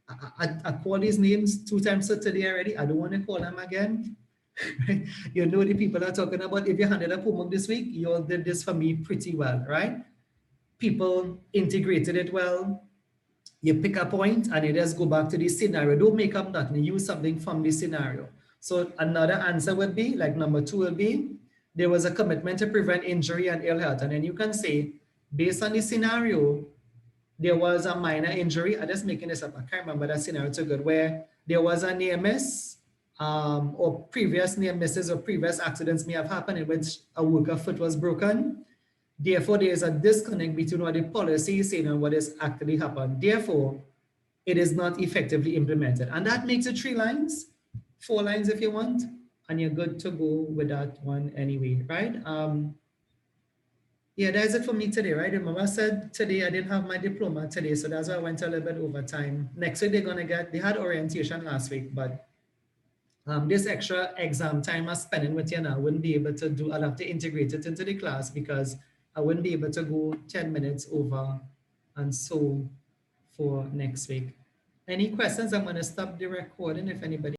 I call these names 2 times today already. I don't want to call them again. You know the people are talking about. If you handed up homework this week, you all did this for me pretty well, right? People integrated it well. you pick a point and you just go back to the scenario. Don't make up nothing. Use something from the scenario. So another answer would be, like number 2 will be, there was a commitment to prevent injury and ill health. And then you can say, based on the scenario, there was a minor injury. I'm just making this up. I can't remember that scenario too good, where there was a near miss, or previous near misses or previous accidents may have happened in which a worker foot was broken. Therefore, there is a disconnect between what the policy is saying and what is actually happened. Therefore, it is not effectively implemented. And that makes it 3 lines, 4 lines if you want, and you're good to go with that one anyway, right? Yeah, that's it for me today, right? Remember I said today I didn't have my diploma today, so that's why I went a little bit over time. Next week they had orientation last week, but this extra exam time I'm spending with you now, I wouldn't be able to do, I'll have to integrate it into the class because I wouldn't be able to go 10 minutes over and so for next week. Any questions? I'm going to stop the recording if anybody